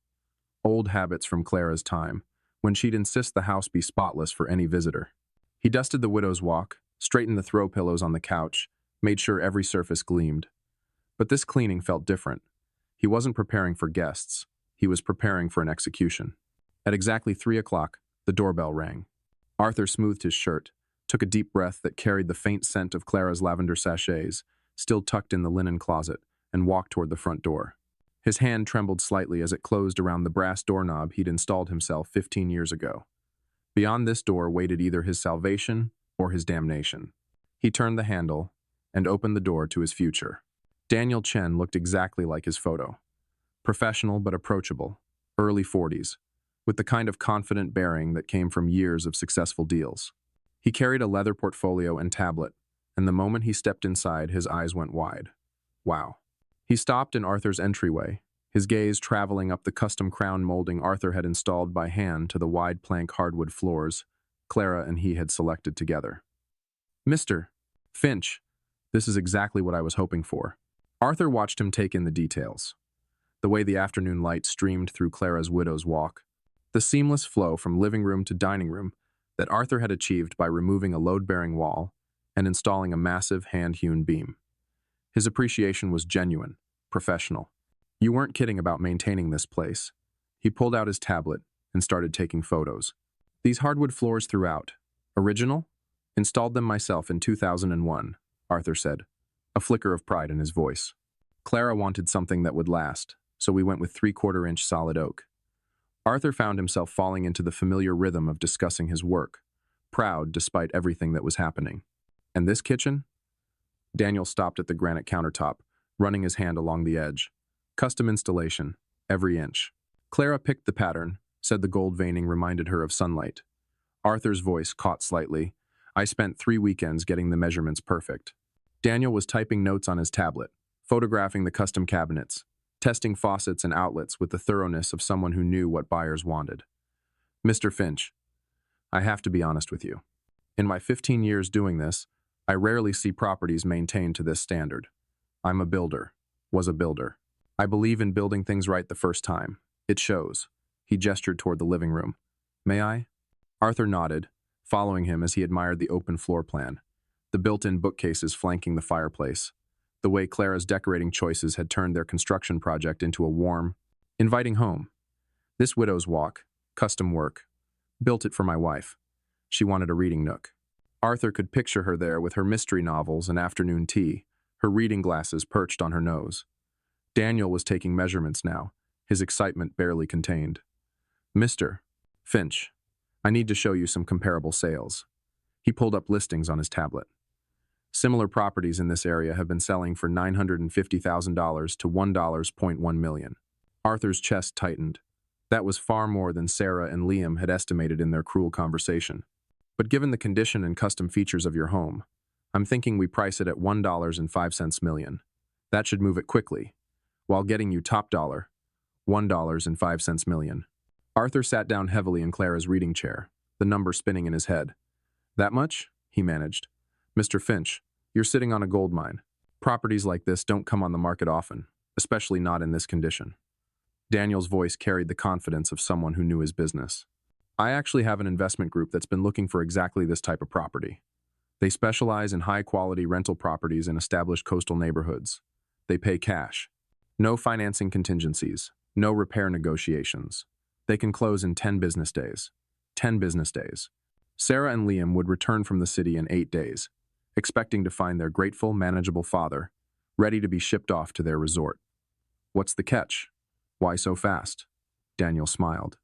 Old habits from Clara's time, when she'd insist the house be spotless for any visitor. He dusted the widow's walk, straightened the throw pillows on the couch, made sure every surface gleamed. But this cleaning felt different. He wasn't preparing for guests. He was preparing for an execution. At exactly 3 o'clock, the doorbell rang. Arthur smoothed his shirt, took a deep breath that carried the faint scent of Clara's lavender sachets, still tucked in the linen closet, and walked toward the front door. His hand trembled slightly as it closed around the brass doorknob he'd installed himself 15 years ago. Beyond this door waited either his salvation or his damnation. He turned the handle and opened the door to his future. Daniel Chen looked exactly like his photo. Professional but approachable, early 40s, with the kind of confident bearing that came from years of successful deals. He carried a leather portfolio and tablet, and the moment he stepped inside, his eyes went wide. Wow. He stopped in Arthur's entryway, his gaze traveling up the custom crown molding Arthur had installed by hand to the wide plank hardwood floors Clara and he had selected together. "Mr. Finch, this is exactly what I was hoping for." Arthur watched him take in the details. The way the afternoon light streamed through Clara's widow's walk, the seamless flow from living room to dining room that Arthur had achieved by removing a load-bearing wall and installing a massive hand-hewn beam. His appreciation was genuine, professional. You weren't kidding about maintaining this place. He pulled out his tablet and started taking photos. "These hardwood floors throughout. Original? Installed them myself in 2001, Arthur said, a flicker of pride in his voice. Clara wanted something that would last, so we went with 3/4-inch solid oak. Arthur found himself falling into the familiar rhythm of discussing his work, proud despite everything that was happening. "And this kitchen?" Daniel stopped at the granite countertop, running his hand along the edge. "Custom installation, every inch." Clara picked the pattern, said the gold veining reminded her of sunlight. Arthur's voice caught slightly. "I spent 3 weekends getting the measurements perfect." Daniel was typing notes on his tablet, photographing the custom cabinets, testing faucets and outlets with the thoroughness of someone who knew what buyers wanted. "Mr. Finch, I have to be honest with you. In my 15 years doing this, I rarely see properties maintained to this standard. I'm a builder, was a builder. I believe in building things right the first time. It shows." He gestured toward the living room. "May I?" Arthur nodded, following him as he admired the open floor plan, the built-in bookcases flanking the fireplace, the way Clara's decorating choices had turned their construction project into a warm, inviting home. This widow's walk, custom work, built it for my wife. She wanted a reading nook. Arthur could picture her there with her mystery novels and afternoon tea, her reading glasses perched on her nose. Daniel was taking measurements now, his excitement barely contained. "Mr. Finch, I need to show you some comparable sales." He pulled up listings on his tablet. Similar properties in this area have been selling for $950,000 to $1.1 million. Arthur's chest tightened. That was far more than Sarah and Liam had estimated in their cruel conversation. But given the condition and custom features of your home, I'm thinking we price it at $1.05 million. That should move it quickly, while getting you top dollar, $1.05 million. Arthur sat down heavily in Clara's reading chair, the number spinning in his head. That much? He managed. Mr. Finch, you're sitting on a gold mine. Properties like this don't come on the market often, especially not in this condition. Daniel's voice carried the confidence of someone who knew his business. I actually have an investment group that's been looking for exactly this type of property. They specialize in high-quality rental properties in established coastal neighborhoods. They pay cash. No financing contingencies. No repair negotiations. They can close in 10 business days. 10 business days. Sarah and Liam would return from the city in 8 days, expecting to find their grateful, manageable father, ready to be shipped off to their resort. What's the catch? Why so fast? Daniel smiled.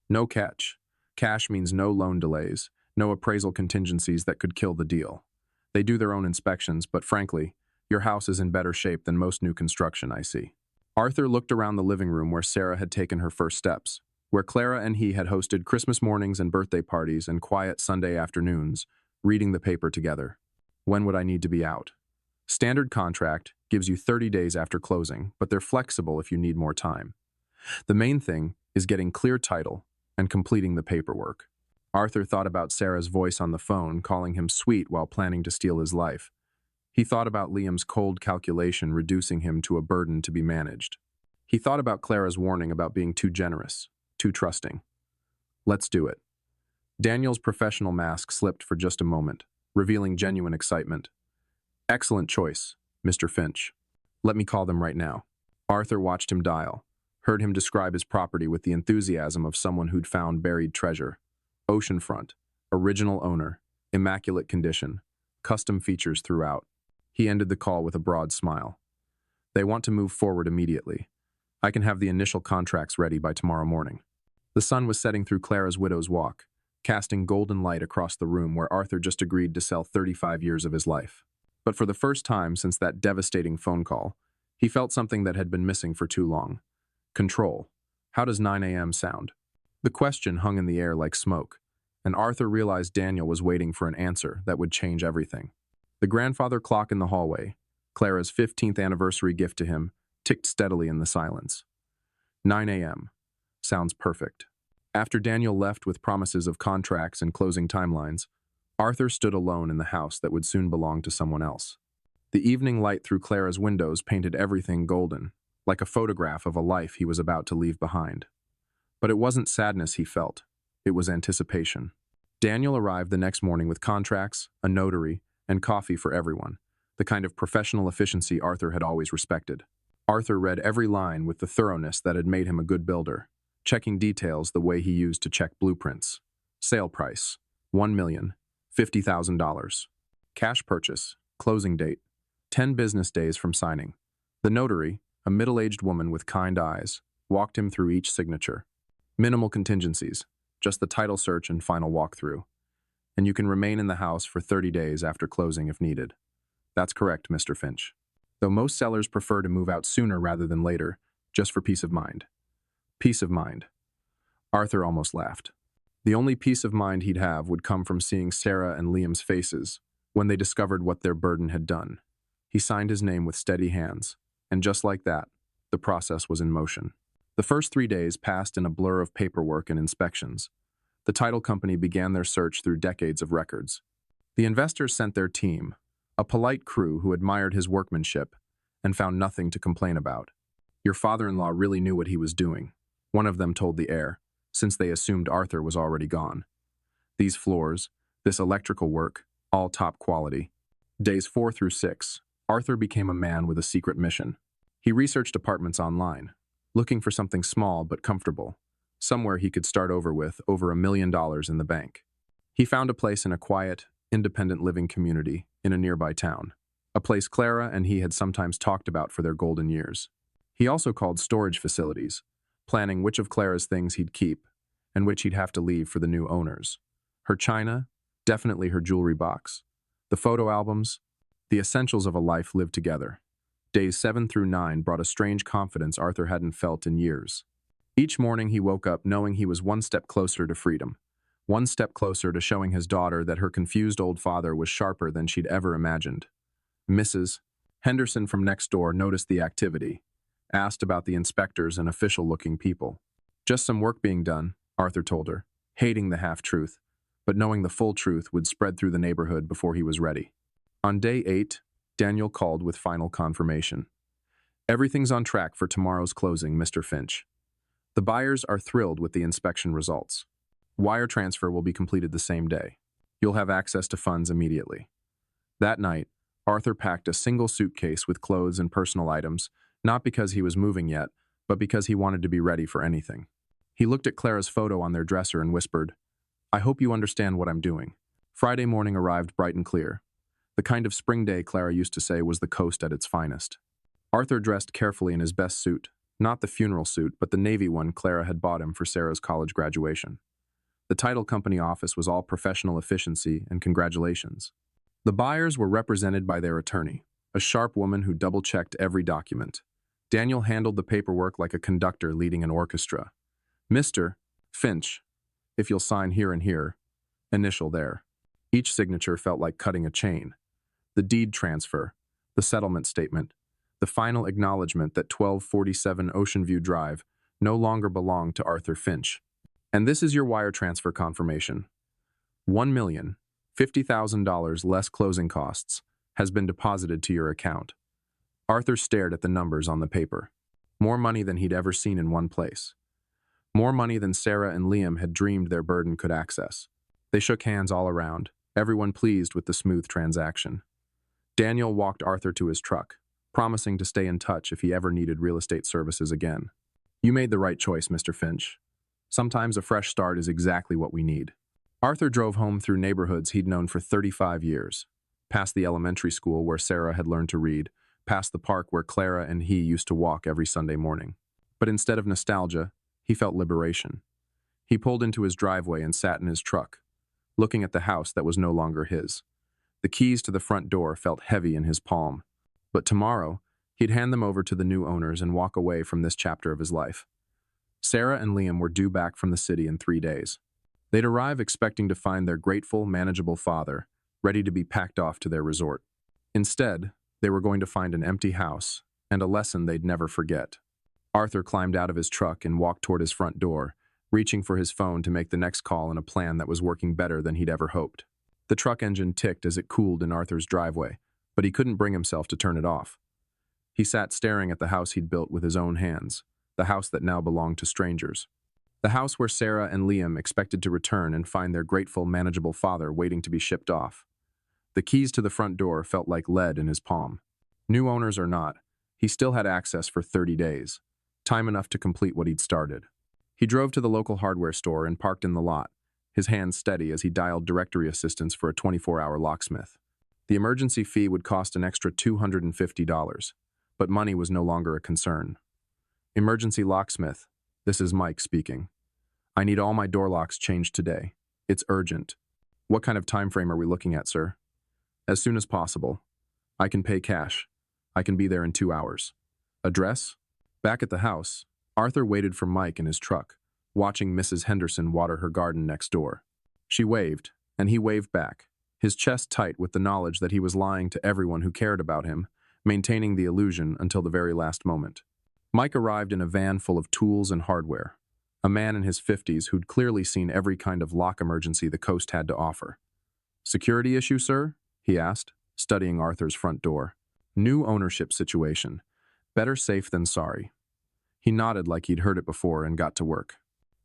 No catch. Cash means no loan delays, no appraisal contingencies that could kill the deal. They do their own inspections, but frankly, your house is in better shape than most new construction I see. Arthur looked around the living room where Sarah had taken her first steps, where Clara and he had hosted Christmas mornings and birthday parties and quiet Sunday afternoons, reading the paper together. When would I need to be out? Standard contract gives you 30 days after closing, but they're flexible if you need more time. The main thing is getting clear title and completing the paperwork. Arthur thought about Sarah's voice on the phone, calling him sweet while planning to steal his life. He thought about Liam's cold calculation reducing him to a burden to be managed. He thought about Clara's warning about being too generous, too trusting. Let's do it. Daniel's professional mask slipped for just a moment, revealing genuine excitement. Excellent choice, Mr. Finch. Let me call them right now. Arthur watched him dial, heard him describe his property with the enthusiasm of someone who'd found buried treasure. Oceanfront, original owner, immaculate condition, custom features throughout. He ended the call with a broad smile. They want to move forward immediately. I can have the initial contracts ready by tomorrow morning. The sun was setting through Clara's widow's walk, casting golden light across the room where Arthur just agreed to sell 35 years of his life. But for the first time since that devastating phone call, he felt something that had been missing for too long. Control. How does 9 a.m. sound? The question hung in the air like smoke, and Arthur realized Daniel was waiting for an answer that would change everything. The grandfather clock in the hallway, Clara's 15th anniversary gift to him, ticked steadily in the silence. 9 a.m. Sounds perfect. After Daniel left with promises of contracts and closing timelines, Arthur stood alone in the house that would soon belong to someone else. The evening light through Clara's windows painted everything golden, like a photograph of a life he was about to leave behind. But it wasn't sadness he felt. It was anticipation. Daniel arrived the next morning with contracts, a notary, and coffee for everyone, the kind of professional efficiency Arthur had always respected. Arthur read every line with the thoroughness that had made him a good builder, checking details the way he used to check blueprints. Sale price, $1,050,000. Cash purchase, closing date, 10 business days from signing. The notary, a middle-aged woman with kind eyes, walked him through each signature. Minimal contingencies, just the title search and final walkthrough. And you can remain in the house for 30 days after closing if needed. That's correct, Mr. Finch. Though most sellers prefer to move out sooner rather than later, just for peace of mind. Peace of mind. Arthur almost laughed. The only peace of mind he'd have would come from seeing Sarah and Liam's faces when they discovered what their burden had done. He signed his name with steady hands, and just like that, the process was in motion. The first 3 days passed in a blur of paperwork and inspections. The title company began their search through decades of records. The investors sent their team, a polite crew who admired his workmanship and found nothing to complain about. Your father-in-law really knew what he was doing, one of them told the heir, since they assumed Arthur was already gone. These floors, this electrical work, all top quality. Days 4 through 6, Arthur became a man with a secret mission. He researched apartments online, looking for something small but comfortable, somewhere he could start over with over $1 million in the bank. He found a place in a quiet, independent living community in a nearby town, a place Clara and he had sometimes talked about for their golden years. He also called storage facilities, planning which of Clara's things he'd keep and which he'd have to leave for the new owners. Her china, definitely her jewelry box. The photo albums, The essentials of a life lived together. Days 7 through 9 brought a strange confidence Arthur hadn't felt in years. Each morning he woke up knowing he was one step closer to freedom, one step closer to showing his daughter that her confused old father was sharper than she'd ever imagined. Mrs. Henderson from next door noticed the activity, asked about the inspectors and official-looking people. Just some work being done, Arthur told her, hating the half-truth, but knowing the full truth would spread through the neighborhood before he was ready. On day 8, Daniel called with final confirmation. Everything's on track for tomorrow's closing, Mr. Finch. The buyers are thrilled with the inspection results. Wire transfer will be completed the same day. You'll have access to funds immediately. That night, Arthur packed a single suitcase with clothes and personal items, not because he was moving yet, but because he wanted to be ready for anything. He looked at Clara's photo on their dresser and whispered, "I hope you understand what I'm doing." Friday morning arrived bright and clear. The kind of spring day Clara used to say was the coast at its finest. Arthur dressed carefully in his best suit, not the funeral suit, but the navy one Clara had bought him for Sarah's college graduation. The title company office was all professional efficiency and congratulations. The buyers were represented by their attorney, a sharp woman who double-checked every document. Daniel handled the paperwork like a conductor leading an orchestra. Mr. Finch, if you'll sign here and here, initial there. Each signature felt like cutting a chain. The deed transfer, the settlement statement, the final acknowledgement that 1247 Ocean View Drive no longer belonged to Arthur Finch. And this is your wire transfer confirmation. $1,050,000 less closing costs has been deposited to your account. Arthur stared at the numbers on the paper. More money than he'd ever seen in one place. More money than Sarah and Liam had dreamed their burden could access. They shook hands all around, everyone pleased with the smooth transaction. Daniel walked Arthur to his truck, promising to stay in touch if he ever needed real estate services again. You made the right choice, Mr. Finch. Sometimes a fresh start is exactly what we need. Arthur drove home through neighborhoods he'd known for 35 years, past the elementary school where Sarah had learned to read, past the park where Clara and he used to walk every Sunday morning. But instead of nostalgia, he felt liberation. He pulled into his driveway and sat in his truck, looking at the house that was no longer his. The keys to the front door felt heavy in his palm. But tomorrow, he'd hand them over to the new owners and walk away from this chapter of his life. Sarah and Liam were due back from the city in 3 days. They'd arrive expecting to find their grateful, manageable father ready to be packed off to their resort. Instead, they were going to find an empty house and a lesson they'd never forget. Arthur climbed out of his truck and walked toward his front door, reaching for his phone to make the next call in a plan that was working better than he'd ever hoped. The truck engine ticked as it cooled in Arthur's driveway, but he couldn't bring himself to turn it off. He sat staring at the house he'd built with his own hands, the house that now belonged to strangers. The house where Sarah and Liam expected to return and find their grateful, manageable father waiting to be shipped off. The keys to the front door felt like lead in his palm. New owners or not, he still had access for 30 days, time enough to complete what he'd started. He drove to the local hardware store and parked in the lot, his hands steady as he dialed directory assistance for a 24-hour locksmith. The emergency fee would cost an extra $250, but money was no longer a concern. Emergency locksmith, this is Mike speaking. I need all my door locks changed today. It's urgent. What kind of time frame are we looking at, sir? As soon as possible. I can pay cash. I can be there in 2 hours. Address? Back at the house, Arthur waited for Mike in his truck, watching Mrs. Henderson water her garden next door. She waved, and he waved back, his chest tight with the knowledge that he was lying to everyone who cared about him, maintaining the illusion until the very last moment. Mike arrived in a van full of tools and hardware, a man in his 50s who'd clearly seen every kind of lock emergency the coast had to offer. Security issue, sir? He asked, studying Arthur's front door. New ownership situation. Better safe than sorry. He nodded like he'd heard it before and got to work.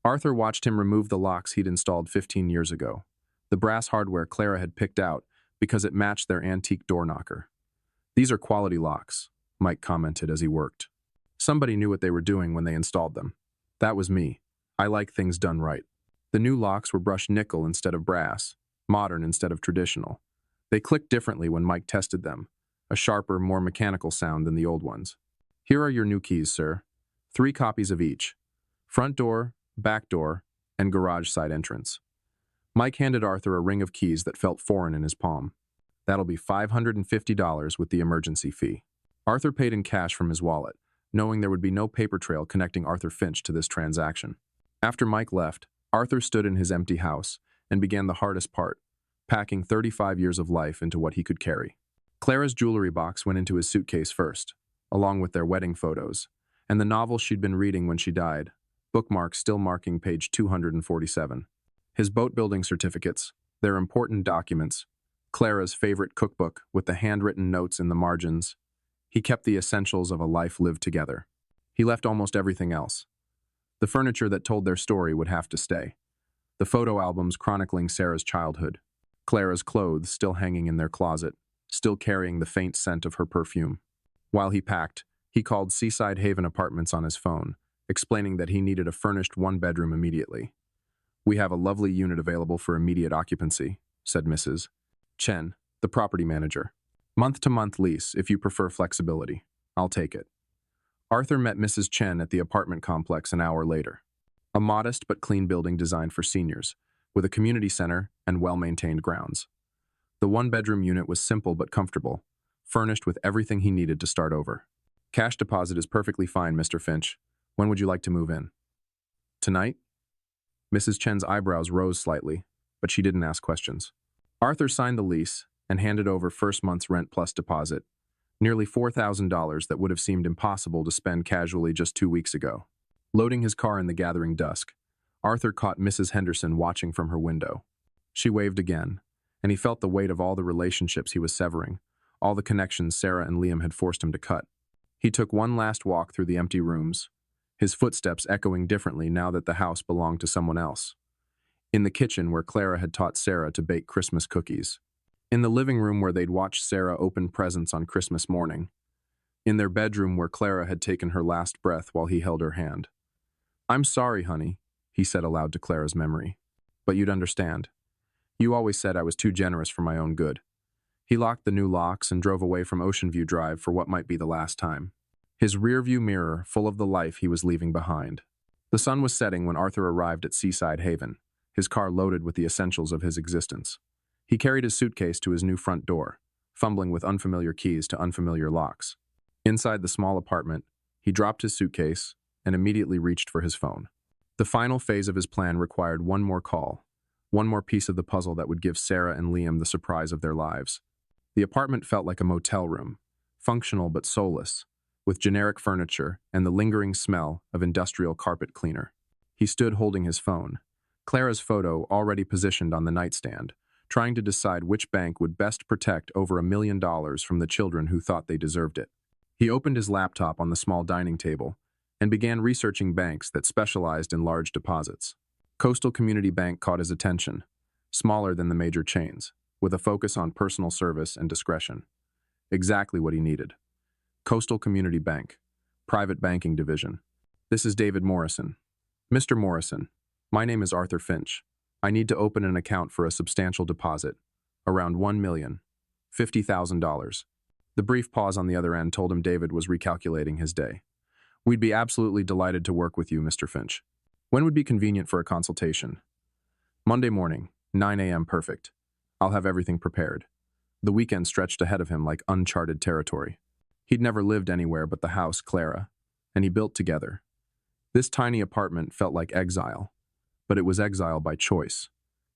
Arthur watched him remove the locks he'd installed 15 years ago, the brass hardware Clara had picked out because it matched their antique door knocker. These are quality locks, Mike commented as he worked. Somebody knew what they were doing when they installed them. That was me. I like things done right. The new locks were brushed nickel instead of brass, modern instead of traditional. They clicked differently when Mike tested them, a sharper, more mechanical sound than the old ones. Here are your new keys, sir. 3 copies of each. Front door, back door, and garage side entrance. Mike handed Arthur a ring of keys that felt foreign in his palm. That'll be $550 with the emergency fee. Arthur paid in cash from his wallet, knowing there would be no paper trail connecting Arthur Finch to this transaction. After Mike left, Arthur stood in his empty house and began the hardest part, packing 35 years of life into what he could carry. Clara's jewelry box went into his suitcase first, along with their wedding photos, and the novel she'd been reading when she died, bookmarks still marking page 247. His boat-building certificates, their important documents, Clara's favorite cookbook with the handwritten notes in the margins. He kept the essentials of a life lived together. He left almost everything else. The furniture that told their story would have to stay. The photo albums chronicling Sarah's childhood. Clara's clothes still hanging in their closet, still carrying the faint scent of her perfume. While he packed, he called Seaside Haven Apartments on his phone, explaining that he needed a furnished one-bedroom immediately. "We have a lovely unit available for immediate occupancy," said Mrs. Chen, the property manager. "Month-to-month lease, if you prefer flexibility. I'll take it." Arthur met Mrs. Chen at the apartment complex an hour later. A modest but clean building designed for seniors, with a community center and well-maintained grounds. The one-bedroom unit was simple but comfortable, furnished with everything he needed to start over. "Cash deposit is perfectly fine, Mr. Finch. When would you like to move in?" "Tonight?" Mrs. Chen's eyebrows rose slightly, but she didn't ask questions. Arthur signed the lease and handed over first month's rent plus deposit, nearly $4,000 that would have seemed impossible to spend casually just 2 weeks ago. Loading his car in the gathering dusk, Arthur caught Mrs. Henderson watching from her window. She waved again, and he felt the weight of all the relationships he was severing, all the connections Sarah and Liam had forced him to cut. He took one last walk through the empty rooms, his footsteps echoing differently now that the house belonged to someone else. In the kitchen where Clara had taught Sarah to bake Christmas cookies. In the living room where they'd watched Sarah open presents on Christmas morning. In their bedroom where Clara had taken her last breath while he held her hand. "I'm sorry, honey," he said aloud to Clara's memory. "But you'd understand. You always said I was too generous for my own good." He locked the new locks and drove away from Ocean View Drive for what might be the last time. His rearview mirror full of the life he was leaving behind. The sun was setting when Arthur arrived at Seaside Haven, his car loaded with the essentials of his existence. He carried his suitcase to his new front door, fumbling with unfamiliar keys to unfamiliar locks. Inside the small apartment, he dropped his suitcase and immediately reached for his phone. The final phase of his plan required one more call, one more piece of the puzzle that would give Sarah and Liam the surprise of their lives. The apartment felt like a motel room, functional but soulless, with generic furniture and the lingering smell of industrial carpet cleaner. He stood holding his phone, Clara's photo already positioned on the nightstand, trying to decide which bank would best protect over $1 million from the children who thought they deserved it. He opened his laptop on the small dining table and began researching banks that specialized in large deposits. Coastal Community Bank caught his attention, smaller than the major chains, with a focus on personal service and discretion. Exactly what he needed. Coastal Community Bank, Private Banking Division. "This is David Morrison." "Mr. Morrison, my name is Arthur Finch. I need to open an account for a substantial deposit, around $1,050,000. The brief pause on the other end told him David was recalculating his day. "We'd be absolutely delighted to work with you, Mr. Finch. When would be convenient for a consultation?" "Monday morning, 9 a.m. perfect. I'll have everything prepared." The weekend stretched ahead of him like uncharted territory. He'd never lived anywhere but the house Clara, and he built together. This tiny apartment felt like exile, but it was exile by choice.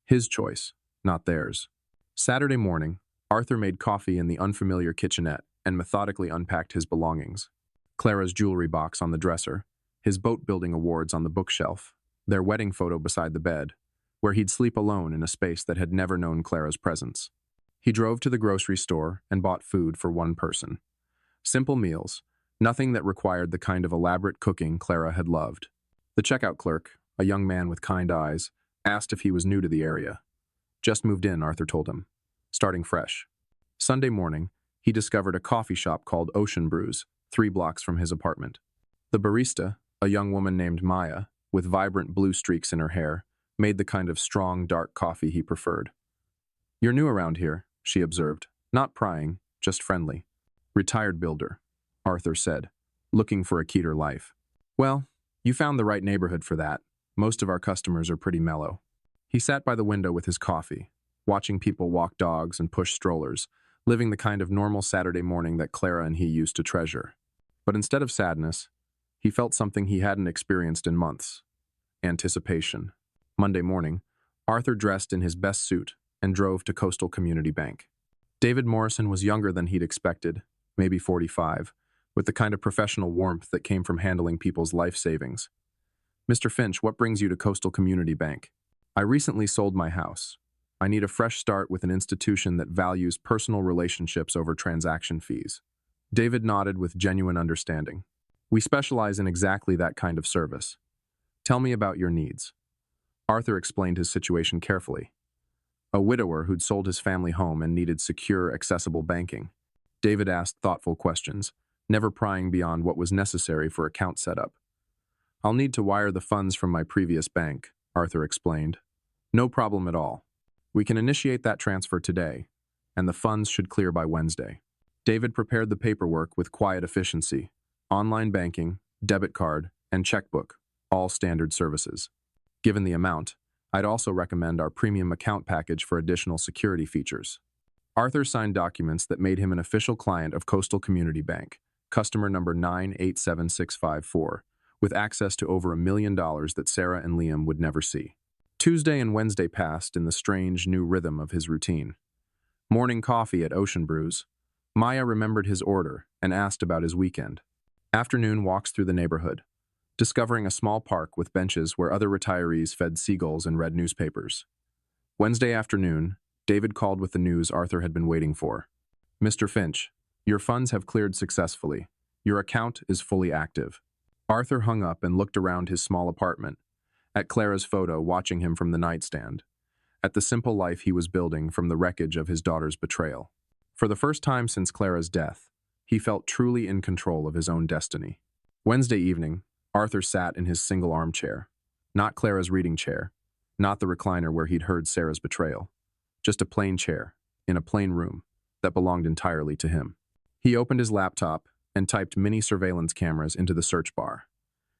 His choice, not theirs. Saturday morning, Arthur made coffee in the unfamiliar kitchenette and methodically unpacked his belongings. Clara's jewelry box on the dresser, his boat-building awards on the bookshelf, their wedding photo beside the bed, where he'd sleep alone in a space that had never known Clara's presence. He drove to the grocery store and bought food for one person. Simple meals, nothing that required the kind of elaborate cooking Clara had loved. The checkout clerk, a young man with kind eyes, asked if he was new to the area. "Just moved in," Arthur told him, starting fresh. Sunday morning, he discovered a coffee shop called Ocean Brews, 3 blocks from his apartment. The barista, a young woman named Maya, with vibrant blue streaks in her hair, made the kind of strong, dark coffee he preferred. "You're new around here," she observed, not prying, just friendly. "Retired builder," Arthur said, looking for a keener life. "Well, you found the right neighborhood for that. Most of our customers are pretty mellow." He sat by the window with his coffee, watching people walk dogs and push strollers, living the kind of normal Saturday morning that Clara and he used to treasure. But instead of sadness, he felt something he hadn't experienced in months: anticipation. Monday morning, Arthur dressed in his best suit and drove to Coastal Community Bank. David Morrison was younger than he'd expected, maybe 45, with the kind of professional warmth that came from handling people's life savings. "Mr. Finch, what brings you to Coastal Community Bank?" "I recently sold my house. I need a fresh start with an institution that values personal relationships over transaction fees." David nodded with genuine understanding. "We specialize in exactly that kind of service. Tell me about your needs." Arthur explained his situation carefully. A widower who'd sold his family home and needed secure, accessible banking. David asked thoughtful questions, never prying beyond what was necessary for account setup. "I'll need to wire the funds from my previous bank," Arthur explained. "No problem at all. We can initiate that transfer today, and the funds should clear by Wednesday." David prepared the paperwork with quiet efficiency: online banking, debit card, and checkbook, all standard services. Given the amount, I'd also recommend our premium account package for additional security features. Arthur signed documents that made him an official client of Coastal Community Bank, customer number 987654, with access to over $1 million that Sarah and Liam would never see. Tuesday and Wednesday passed in the strange new rhythm of his routine. Morning coffee at Ocean Brews. Maya remembered his order and asked about his weekend. Afternoon walks through the neighborhood, discovering a small park with benches where other retirees fed seagulls and read newspapers. Wednesday afternoon, David called with the news Arthur had been waiting for. "Mr. Finch, your funds have cleared successfully. Your account is fully active." Arthur hung up and looked around his small apartment, at Clara's photo watching him from the nightstand, at the simple life he was building from the wreckage of his daughter's betrayal. For the first time since Clara's death, he felt truly in control of his own destiny. Wednesday evening, Arthur sat in his single armchair. Not Clara's reading chair, not the recliner where he'd heard Sarah's betrayal. Just a plain chair, in a plain room, that belonged entirely to him. He opened his laptop and typed mini surveillance cameras into the search bar.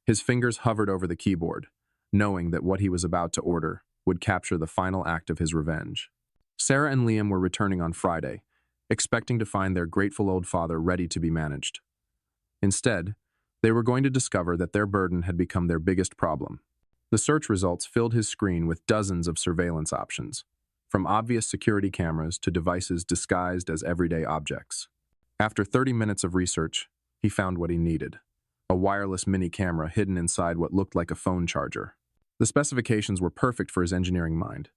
His fingers hovered over the keyboard, knowing that what he was about to order would capture the final act of his revenge. Sarah and Liam were returning on Friday, expecting to find their grateful old father ready to be managed. Instead, they were going to discover that their burden had become their biggest problem. The search results filled his screen with dozens of surveillance options, from obvious security cameras to devices disguised as everyday objects. After 30 minutes of research, he found what he needed: a wireless mini camera hidden inside what looked like a phone charger. The specifications were perfect for his engineering mind.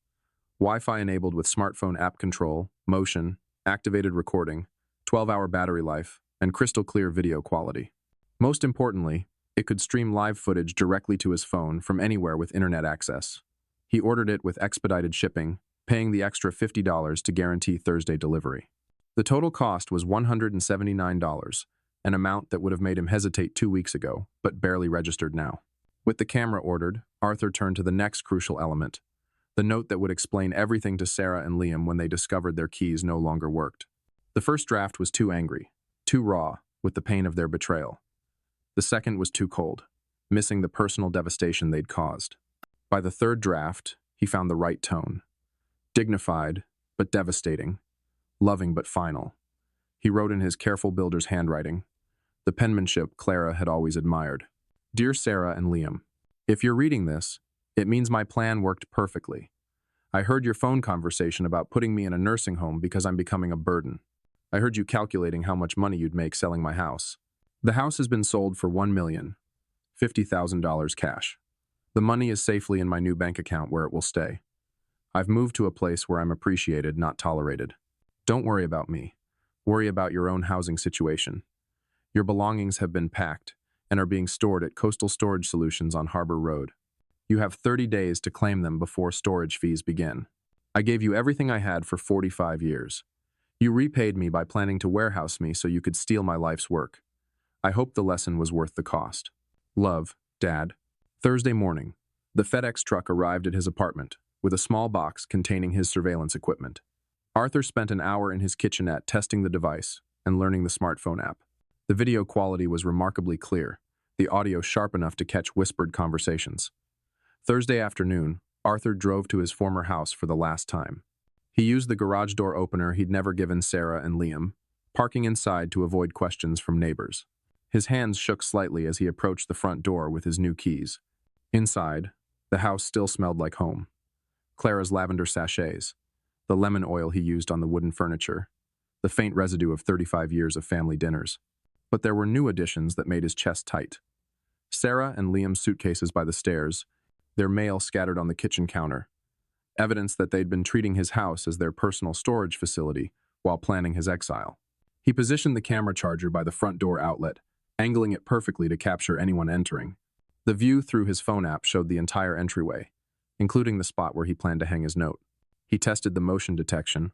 Wi-Fi enabled with smartphone app control, motion, activated recording, 12-hour battery life, and crystal clear video quality. Most importantly, it could stream live footage directly to his phone from anywhere with internet access. He ordered it with expedited shipping, paying the extra $50 to guarantee Thursday delivery. The total cost was $179, an amount that would have made him hesitate 2 weeks ago, but barely registered now. With the camera ordered, Arthur turned to the next crucial element: the note that would explain everything to Sarah and Liam when they discovered their keys no longer worked. The first draft was too angry, too raw, with the pain of their betrayal. The second was too cold, missing the personal devastation they'd caused. By the third draft, he found the right tone. Dignified, but devastating. Loving, but final. He wrote in his careful builder's handwriting, the penmanship Clara had always admired. "Dear Sarah and Liam, if you're reading this, it means my plan worked perfectly. I heard your phone conversation about putting me in a nursing home because I'm becoming a burden. I heard you calculating how much money you'd make selling my house. The house has been sold for $1,050,000 cash. The money is safely in my new bank account where it will stay. I've moved to a place where I'm appreciated, not tolerated. Don't worry about me. Worry about your own housing situation. Your belongings have been packed and are being stored at Coastal Storage Solutions on Harbor Road. You have 30 days to claim them before storage fees begin. I gave you everything I had for 45 years. You repaid me by planning to warehouse me so you could steal my life's work. I hope the lesson was worth the cost. Love, Dad." Thursday morning, the FedEx truck arrived at his apartment with a small box containing his surveillance equipment. Arthur spent an hour in his kitchenette testing the device and learning the smartphone app. The video quality was remarkably clear, the audio sharp enough to catch whispered conversations. Thursday afternoon, Arthur drove to his former house for the last time. He used the garage door opener he'd never given Sarah and Liam, parking inside to avoid questions from neighbors. His hands shook slightly as he approached the front door with his new keys. Inside, the house still smelled like home. Clara's lavender sachets, the lemon oil he used on the wooden furniture, the faint residue of 35 years of family dinners. But there were new additions that made his chest tight. Sarah and Liam's suitcases by the stairs, their mail scattered on the kitchen counter, evidence that they'd been treating his house as their personal storage facility while planning his exile. He positioned the camera charger by the front door outlet, angling it perfectly to capture anyone entering. The view through his phone app showed the entire entryway, including the spot where he planned to hang his note. He tested the motion detection,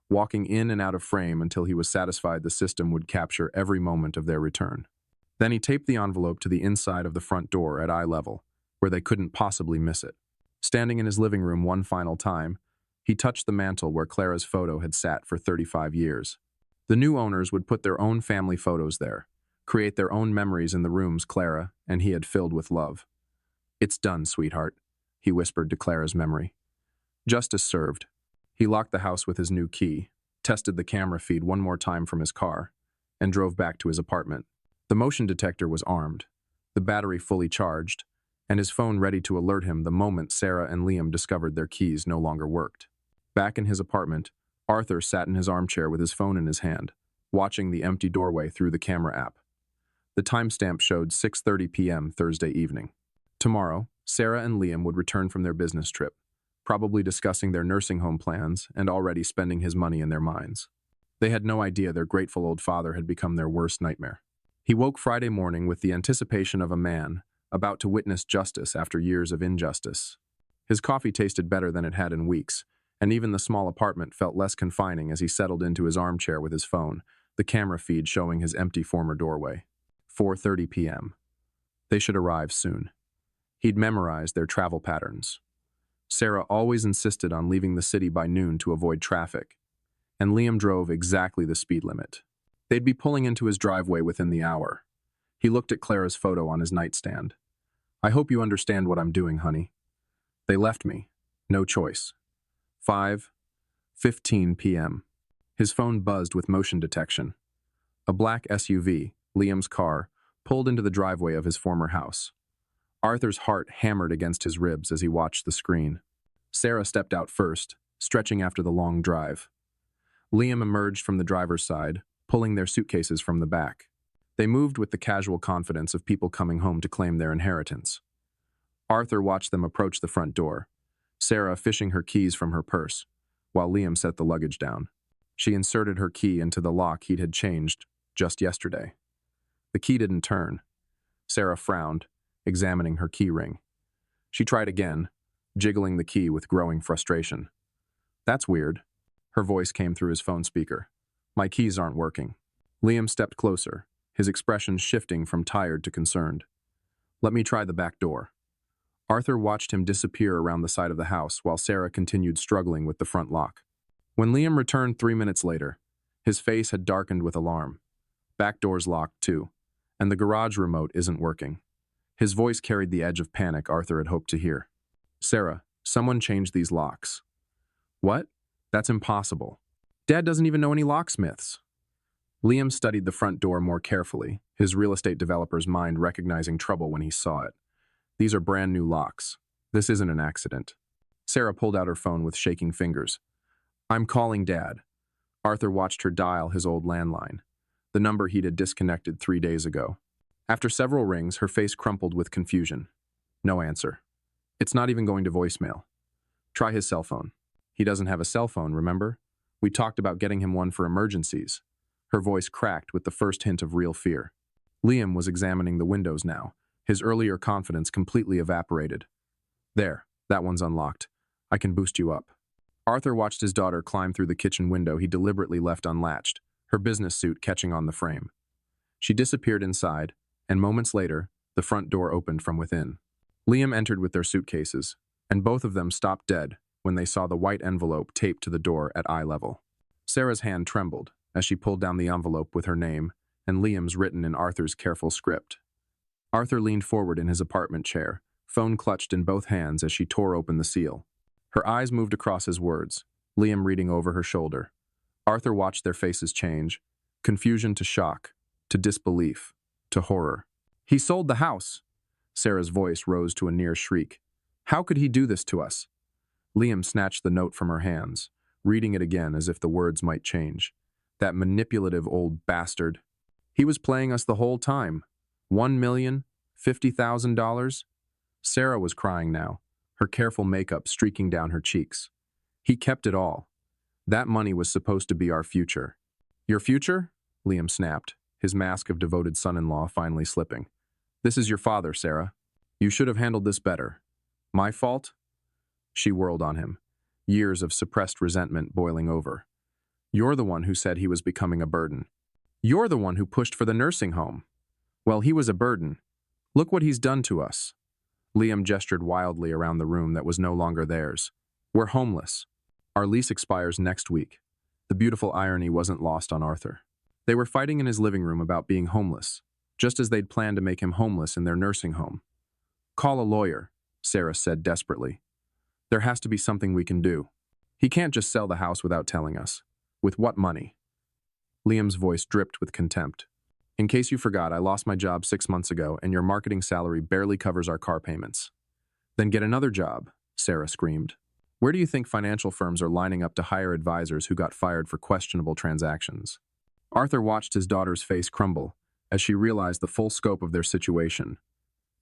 walking in and out of frame until he was satisfied the system would capture every moment of their return. Then he taped the envelope to the inside of the front door at eye level, where they couldn't possibly miss it. Standing in his living room one final time, he touched the mantel where Clara's photo had sat for 35 years. The new owners would put their own family photos there, create their own memories in the rooms Clara and he had filled with love. "It's done, sweetheart," he whispered to Clara's memory. Justice served. He locked the house with his new key, tested the camera feed one more time from his car, and drove back to his apartment. The motion detector was armed, the battery fully charged, and his phone ready to alert him the moment Sarah and Liam discovered their keys no longer worked. Back in his apartment, Arthur sat in his armchair with his phone in his hand, watching the empty doorway through the camera app. The timestamp showed 6:30 p.m. Thursday evening. Tomorrow, Sarah and Liam would return from their business trip, probably discussing their nursing home plans and already spending his money in their minds. They had no idea their grateful old father had become their worst nightmare. He woke Friday morning with the anticipation of a man about to witness justice after years of injustice. His coffee tasted better than it had in weeks, and even the small apartment felt less confining as he settled into his armchair with his phone, the camera feed showing his empty former doorway. 4:30 p.m. They should arrive soon. He'd memorized their travel patterns. Sarah always insisted on leaving the city by noon to avoid traffic, and Liam drove exactly the speed limit. They'd be pulling into his driveway within the hour. He looked at Clara's photo on his nightstand. "I hope you understand what I'm doing, honey. They left me. No choice." 5:15 p.m. His phone buzzed with motion detection. A black SUV, Liam's car, pulled into the driveway of his former house. Arthur's heart hammered against his ribs as he watched the screen. Sarah stepped out first, stretching after the long drive. Liam emerged from the driver's side, pulling their suitcases from the back. They moved with the casual confidence of people coming home to claim their inheritance. Arthur watched them approach the front door, Sarah fishing her keys from her purse, while Liam set the luggage down. She inserted her key into the lock he'd had changed just yesterday. The key didn't turn. Sarah frowned, examining her key ring. She tried again, jiggling the key with growing frustration. "That's weird." Her voice came through his phone speaker. "My keys aren't working." Liam stepped closer, his expression shifting from tired to concerned. "Let me try the back door." Arthur watched him disappear around the side of the house while Sarah continued struggling with the front lock. When Liam returned 3 minutes later, his face had darkened with alarm. "Back door's locked, too, and the garage remote isn't working." His voice carried the edge of panic Arthur had hoped to hear. "Sarah, someone changed these locks." "What? That's impossible. Dad doesn't even know any locksmiths." Liam studied the front door more carefully, his real estate developer's mind recognizing trouble when he saw it. "These are brand new locks. This isn't an accident." Sarah pulled out her phone with shaking fingers. "I'm calling Dad." Arthur watched her dial his old landline, the number he'd had disconnected 3 days ago. After several rings, her face crumpled with confusion. No answer. "It's not even going to voicemail." "Try his cell phone." "He doesn't have a cell phone, remember? We talked about getting him one for emergencies." Her voice cracked with the first hint of real fear. Liam was examining the windows now, his earlier confidence completely evaporated. "There, that one's unlocked. I can boost you up." Arthur watched his daughter climb through the kitchen window he deliberately left unlatched, her business suit catching on the frame. She disappeared inside, and moments later, the front door opened from within. Liam entered with their suitcases, and both of them stopped dead when they saw the white envelope taped to the door at eye level. Sarah's hand trembled as she pulled down the envelope with her name and Liam's written in Arthur's careful script. Arthur leaned forward in his apartment chair, phone clutched in both hands as she tore open the seal. Her eyes moved across his words, Liam reading over her shoulder. Arthur watched their faces change, confusion to shock, to disbelief, to horror. He sold the house! Sarah's voice rose to a near shriek. How could he do this to us? Liam snatched the note from her hands, reading it again as if the words might change. That manipulative old bastard. He was playing us the whole time. $1,050,000? Sarah was crying now, her careful makeup streaking down her cheeks. He kept it all. That money was supposed to be our future. Your future? Liam snapped, his mask of devoted son-in-law finally slipping. This is your father, Sarah. You should have handled this better. My fault? She whirled on him, years of suppressed resentment boiling over. You're the one who said he was becoming a burden. You're the one who pushed for the nursing home. Well, he was a burden. Look what he's done to us. Liam gestured wildly around the room that was no longer theirs. We're homeless. Our lease expires next week. The beautiful irony wasn't lost on Arthur. They were fighting in his living room about being homeless, just as they'd planned to make him homeless in their nursing home. Call a lawyer, Sarah said desperately. There has to be something we can do. He can't just sell the house without telling us. With what money? Liam's voice dripped with contempt. In case you forgot, I lost my job 6 months ago, and your marketing salary barely covers our car payments. Then get another job, Sarah screamed. Where do you think financial firms are lining up to hire advisors who got fired for questionable transactions? Arthur watched his daughter's face crumble as she realized the full scope of their situation.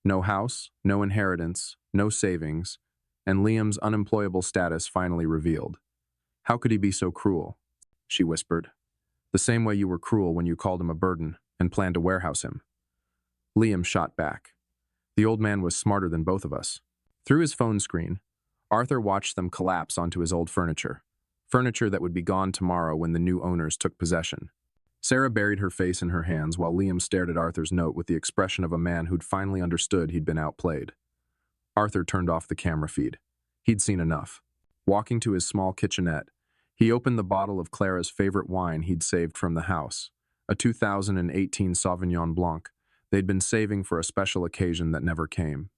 No house, no inheritance, no savings, and Liam's unemployable status finally revealed. How could he be so cruel? She whispered. The same way you were cruel when you called him a burden and planned to warehouse him. Liam shot back. The old man was smarter than both of us. Through his phone screen, Arthur watched them collapse onto his old furniture that would be gone tomorrow when the new owners took possession. Sarah buried her face in her hands while Liam stared at Arthur's note with the expression of a man who'd finally understood he'd been outplayed. Arthur turned off the camera feed. He'd seen enough. Walking to his small kitchenette, he opened the bottle of Clara's favorite wine he'd saved from the house, a 2018 Sauvignon Blanc they'd been saving for a special occasion that never came.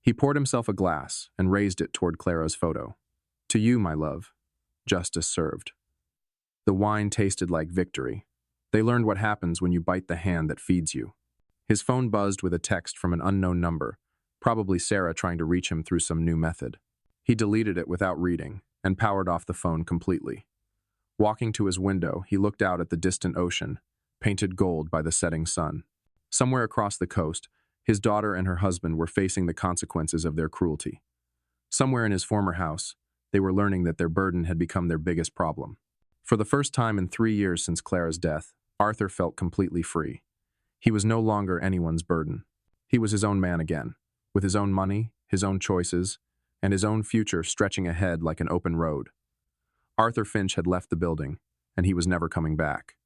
He poured himself a glass and raised it toward Clara's photo. To you, my love. Justice served. The wine tasted like victory. They learned what happens when you bite the hand that feeds you. His phone buzzed with a text from an unknown number, probably Sarah trying to reach him through some new method. He deleted it without reading and powered off the phone completely. Walking to his window, he looked out at the distant ocean, painted gold by the setting sun. Somewhere across the coast, his daughter and her husband were facing the consequences of their cruelty. Somewhere in his former house, they were learning that their burden had become their biggest problem. For the first time in 3 years since Clara's death, Arthur felt completely free. He was no longer anyone's burden. He was his own man again, with his own money, his own choices, and his own future stretching ahead like an open road. Arthur Finch had left the building, and he was never coming back.